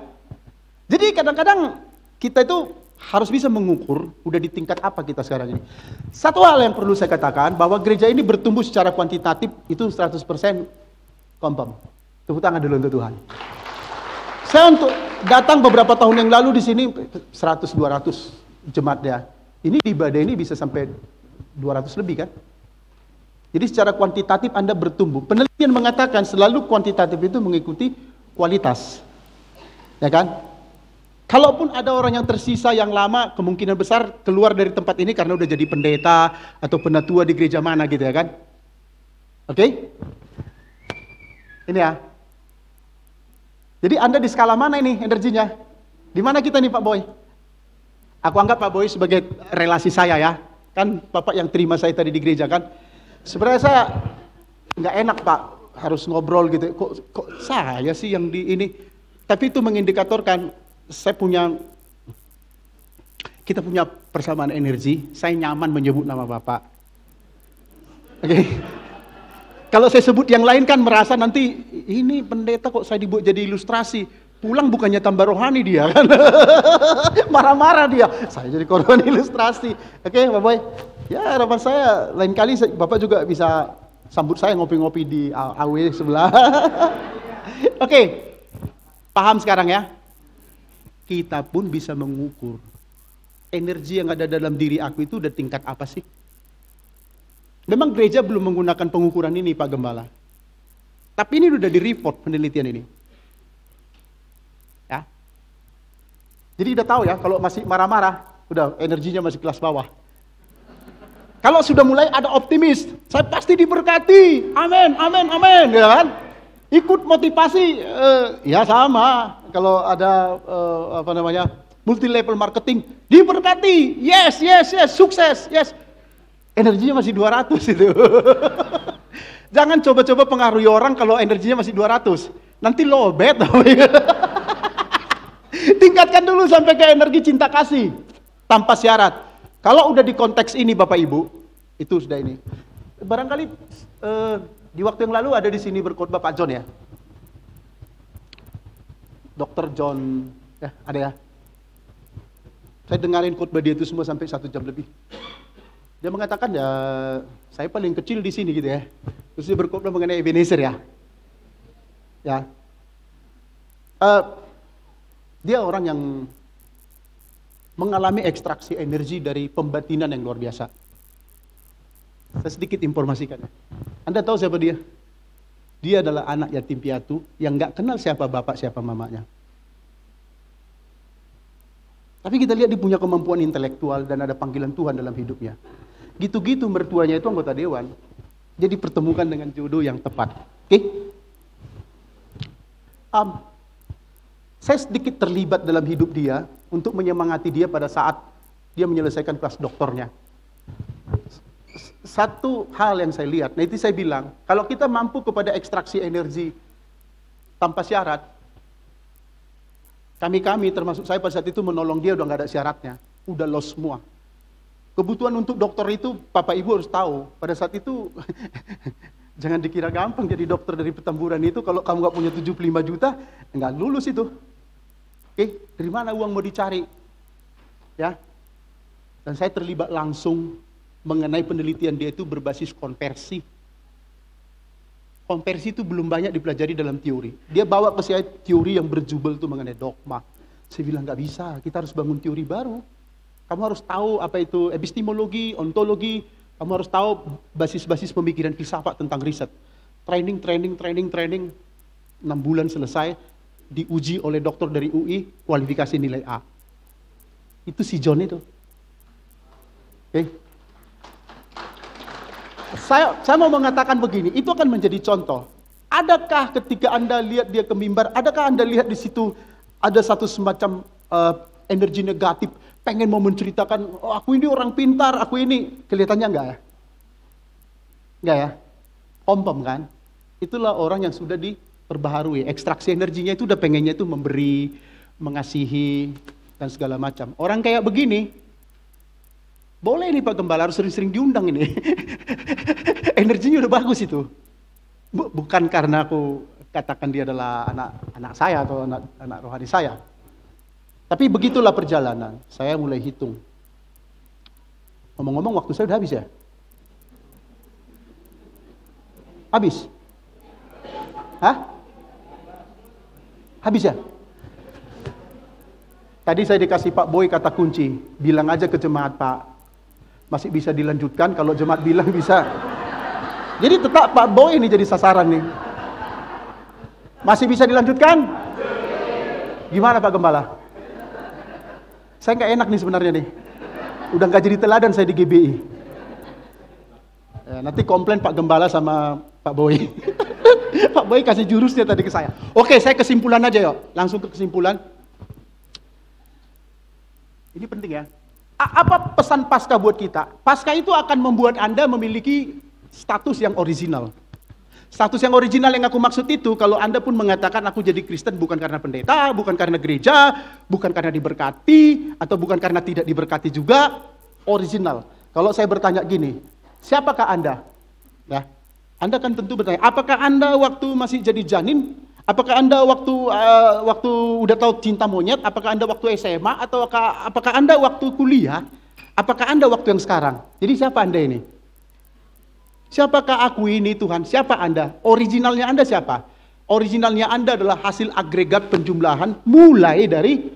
Jadi kadang-kadang kita itu harus bisa mengukur udah di tingkat apa kita sekarang ini. Satu hal yang perlu saya katakan, bahwa gereja ini bertumbuh secara kuantitatif itu 100% confirm. Tepuk tangan dulu untuk Tuhan. Saya untuk datang beberapa tahun yang lalu di sini 100-200 jemaat ya. Ini di Badai ini bisa sampai 200 lebih kan? Jadi secara kuantitatif Anda bertumbuh. Penelitian mengatakan selalu kuantitatif itu mengikuti kualitas. Ya kan? Kalaupun ada orang yang tersisa yang lama, kemungkinan besar keluar dari tempat ini karena udah jadi pendeta atau penatua di gereja mana gitu ya kan? Oke? Ini ya. Jadi Anda di skala mana ini energinya? Di mana kita nih Pak Boy? Aku anggap Pak Boy sebagai relasi saya ya. Kan Bapak yang terima saya tadi di gereja kan? Sebenarnya saya nggak enak Pak harus ngobrol gitu. Kok saya sih yang di ini? Tapi itu mengindikatorkan kita punya persamaan energi. Saya nyaman menyebut nama Bapak. Oke. Kalau saya sebut yang lain kan merasa nanti ini pendeta kok saya dibuat jadi ilustrasi. Pulang bukannya tambah rohani dia kan. Marah-marah dia. Saya jadi korban ilustrasi. Oke, Pak Boy. Ya, harapan saya lain kali Bapak juga bisa sambut saya ngopi-ngopi di AW sebelah. Oke. Paham sekarang ya? Kita pun bisa mengukur energi yang ada dalam diri aku itu udah tingkat apa sih? Memang gereja belum menggunakan pengukuran ini Pak Gembala. Tapi ini udah di-report penelitian ini. Ya. Jadi udah tahu ya, kalau masih marah-marah, udah energinya masih kelas bawah. Kalau sudah mulai ada optimis, saya pasti diberkati. Amin, amin, amin, ya kan? Ikut motivasi, ya sama. Kalau ada multi level marketing, diberkati, yes, yes, yes, sukses, yes. Energinya masih 200 itu. Jangan coba-coba pengaruhi orang kalau energinya masih 200. Nanti lowbat. Tingkatkan dulu sampai ke energi cinta kasih tanpa syarat. Kalau udah di konteks ini Bapak Ibu, itu sudah ini. Barangkali di waktu yang lalu ada di sini berkhotbah Pak John ya. Dr. John, ya ada ya. Saya dengarin khotbah dia itu semua sampai 1 jam lebih. Dia mengatakan ya, saya paling kecil di sini gitu ya. Terus dia berkhotbah mengenai Ebenezer ya. Ya. Dia orang yang mengalami ekstraksi energi dari pembatinan yang luar biasa. Saya sedikit informasikan. Anda tahu siapa dia? Dia adalah anak yatim piatu yang nggak kenal siapa bapak, siapa mamanya. Tapi kita lihat dia punya kemampuan intelektual dan ada panggilan Tuhan dalam hidupnya. Gitu-gitu mertuanya itu anggota dewan. Dia dipertemukan dengan jodoh yang tepat. Oke? Saya sedikit terlibat dalam hidup dia untuk menyemangati dia pada saat dia menyelesaikan kelas doktornya. Satu hal yang saya lihat, nah itu saya bilang, kalau kita mampu kepada ekstraksi energi tanpa syarat, kami termasuk saya pada saat itu menolong dia udah nggak ada syaratnya, udah lost semua. Kebutuhan untuk dokter itu Bapak Ibu harus tahu, pada saat itu jangan dikira gampang jadi dokter dari Petamburan itu, kalau kamu nggak punya 75 juta, nggak lulus itu. Oke, dari mana uang mau dicari? Ya, dan saya terlibat langsung mengenai penelitian dia itu berbasis konversi. Konversi itu belum banyak dipelajari dalam teori. Dia bawa ke saya teori yang berjubel itu mengenai dogma. Saya bilang nggak bisa, kita harus bangun teori baru. Kamu harus tahu apa itu epistemologi, ontologi. Kamu harus tahu basis-basis pemikiran filsafat tentang riset. Training. 6 bulan selesai, diuji oleh dokter dari UI, kualifikasi nilai A. Itu si John itu. Oke. Saya mau mengatakan begini, itu akan menjadi contoh. Adakah ketika Anda lihat dia ke mimbar, adakah Anda lihat di situ ada satu semacam energi negatif, pengen mau menceritakan, oh, aku ini orang pintar, aku ini, kelihatannya enggak ya? Enggak ya? Pom-pom kan? Itulah orang yang sudah diperbaharui, ekstraksi energinya itu udah pengennya itu memberi, mengasihi, dan segala macam. Orang kayak begini, boleh nih Pak Gembala, harus sering-sering diundang ini. Energinya udah bagus itu. Bukan karena aku katakan dia adalah anak saya atau anak rohani saya. Tapi begitulah perjalanan. Saya mulai hitung. Ngomong-ngomong waktu saya udah habis ya? Habis? Hah? Habis ya? Tadi saya dikasih Pak Boy kata kunci. Bilang aja ke jemaat Pak. Masih bisa dilanjutkan, kalau jemaat bilang bisa. Jadi tetap Pak Boy ini jadi sasaran nih. Masih bisa dilanjutkan? Gimana Pak Gembala? Saya nggak enak nih sebenarnya nih. Udah nggak jadi teladan saya di GBI. Ya, nanti komplain Pak Gembala sama Pak Boy. Pak Boy kasih jurusnya tadi ke saya. Oke, saya kesimpulan aja yuk. Langsung ke kesimpulan. Ini penting ya. Apa pesan Paskah buat kita? Paskah itu akan membuat Anda memiliki status yang original. Status yang original yang aku maksud itu, kalau Anda pun mengatakan aku jadi Kristen bukan karena pendeta, bukan karena gereja, bukan karena diberkati, atau bukan karena tidak diberkati juga, original. Kalau saya bertanya gini, siapakah Anda? Ya, Anda kan tentu bertanya, apakah Anda waktu masih jadi janin? Apakah Anda waktu udah tahu cinta monyet? Apakah Anda waktu SMA? Atau apakah Anda waktu kuliah? Apakah Anda waktu yang sekarang? Jadi siapa Anda ini? Siapakah aku ini Tuhan? Siapa Anda? Originalnya Anda siapa? Originalnya Anda adalah hasil agregat penjumlahan mulai dari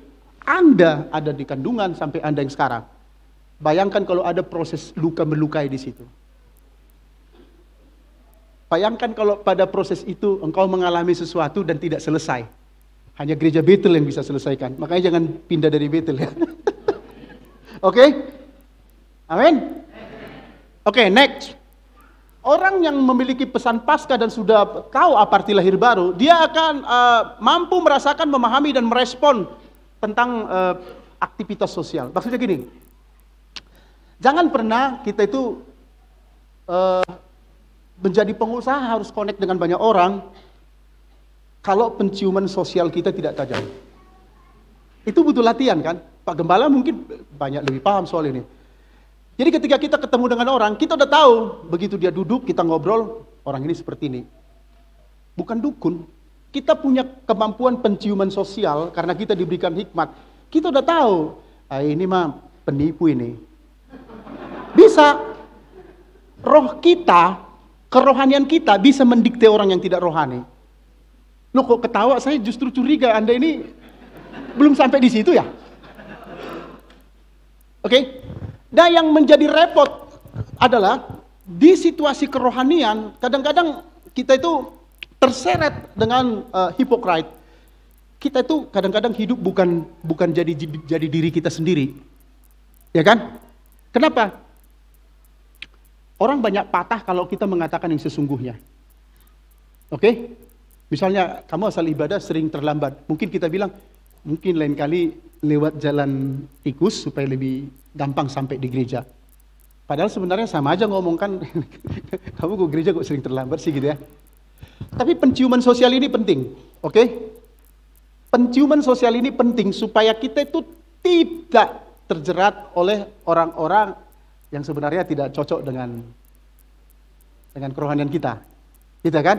Anda ada di kandungan sampai Anda yang sekarang. Bayangkan kalau ada proses luka melukai di situ. Bayangkan kalau pada proses itu engkau mengalami sesuatu dan tidak selesai. Hanya gereja Betel yang bisa selesaikan. Makanya jangan pindah dari Betel ya. Oke? Amin? Oke, next. Orang yang memiliki pesan Paskah dan sudah tahu apa arti lahir baru, dia akan mampu merasakan, memahami dan merespon tentang aktivitas sosial. Maksudnya gini, jangan pernah kita itu menjadi pengusaha harus connect dengan banyak orang kalau penciuman sosial kita tidak tajam. Itu butuh latihan kan? Pak Gembala mungkin banyak lebih paham soal ini. Jadi ketika kita ketemu dengan orang, kita udah tahu begitu dia duduk, kita ngobrol, orang ini seperti ini. Bukan dukun. Kita punya kemampuan penciuman sosial karena kita diberikan hikmat. Kita udah tahu, ini mah penipu ini. Bisa. Roh kita, kerohanian kita bisa mendikte orang yang tidak rohani. Loh kok ketawa, saya justru curiga Anda ini belum sampai di situ ya? Oke? Nah yang menjadi repot adalah di situasi kerohanian, kadang-kadang kita itu terseret dengan hypocrite. Kita itu kadang-kadang hidup bukan jadi diri kita sendiri. Ya kan? Kenapa? Orang banyak patah kalau kita mengatakan yang sesungguhnya. Oke? Misalnya kamu asal ibadah sering terlambat. Mungkin kita bilang, mungkin lain kali lewat jalan tikus supaya lebih gampang sampai di gereja. Padahal sebenarnya sama aja ngomong kan, kamu ke gereja kok sering terlambat sih gitu ya. Tapi penciuman sosial ini penting, oke? Penciuman sosial ini penting supaya kita itu tidak terjerat oleh orang-orang yang sebenarnya tidak cocok dengan kerohanian kita. Gitu kan?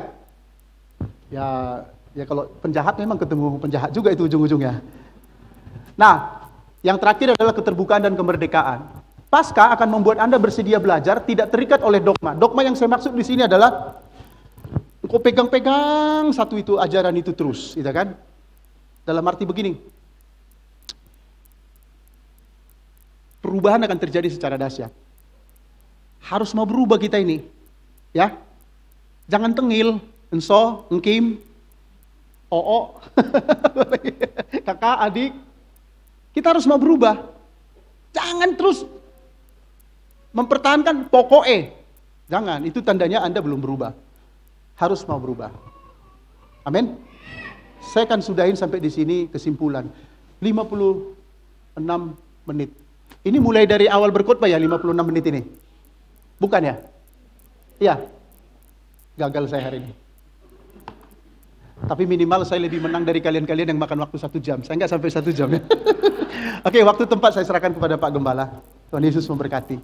Ya kalau penjahat memang ketemu penjahat juga itu ujung-ujungnya. Nah, yang terakhir adalah keterbukaan dan kemerdekaan. Paskah akan membuat Anda bersedia belajar, tidak terikat oleh dogma. Dogma yang saya maksud di sini adalah engkau pegang-pegang satu itu ajaran itu terus, gitu kan? Dalam arti begini, perubahan akan terjadi secara dahsyat. Harus mau berubah kita ini, ya. Jangan tengil, enso, engkim, oo, kakak, adik. Kita harus mau berubah. Jangan terus mempertahankan pokoknya. Jangan, itu tandanya Anda belum berubah. Harus mau berubah. Amin. Saya akan sudahin sampai di sini kesimpulan. 56 menit. Ini mulai dari awal berkhotbah ya 56 menit ini. Bukan ya? Iya. Gagal saya hari ini. Tapi minimal saya lebih menang dari kalian-kalian yang makan waktu 1 jam. Saya nggak sampai 1 jam ya. Oke, waktu tempat saya serahkan kepada Pak Gembala. Tuhan Yesus memberkati.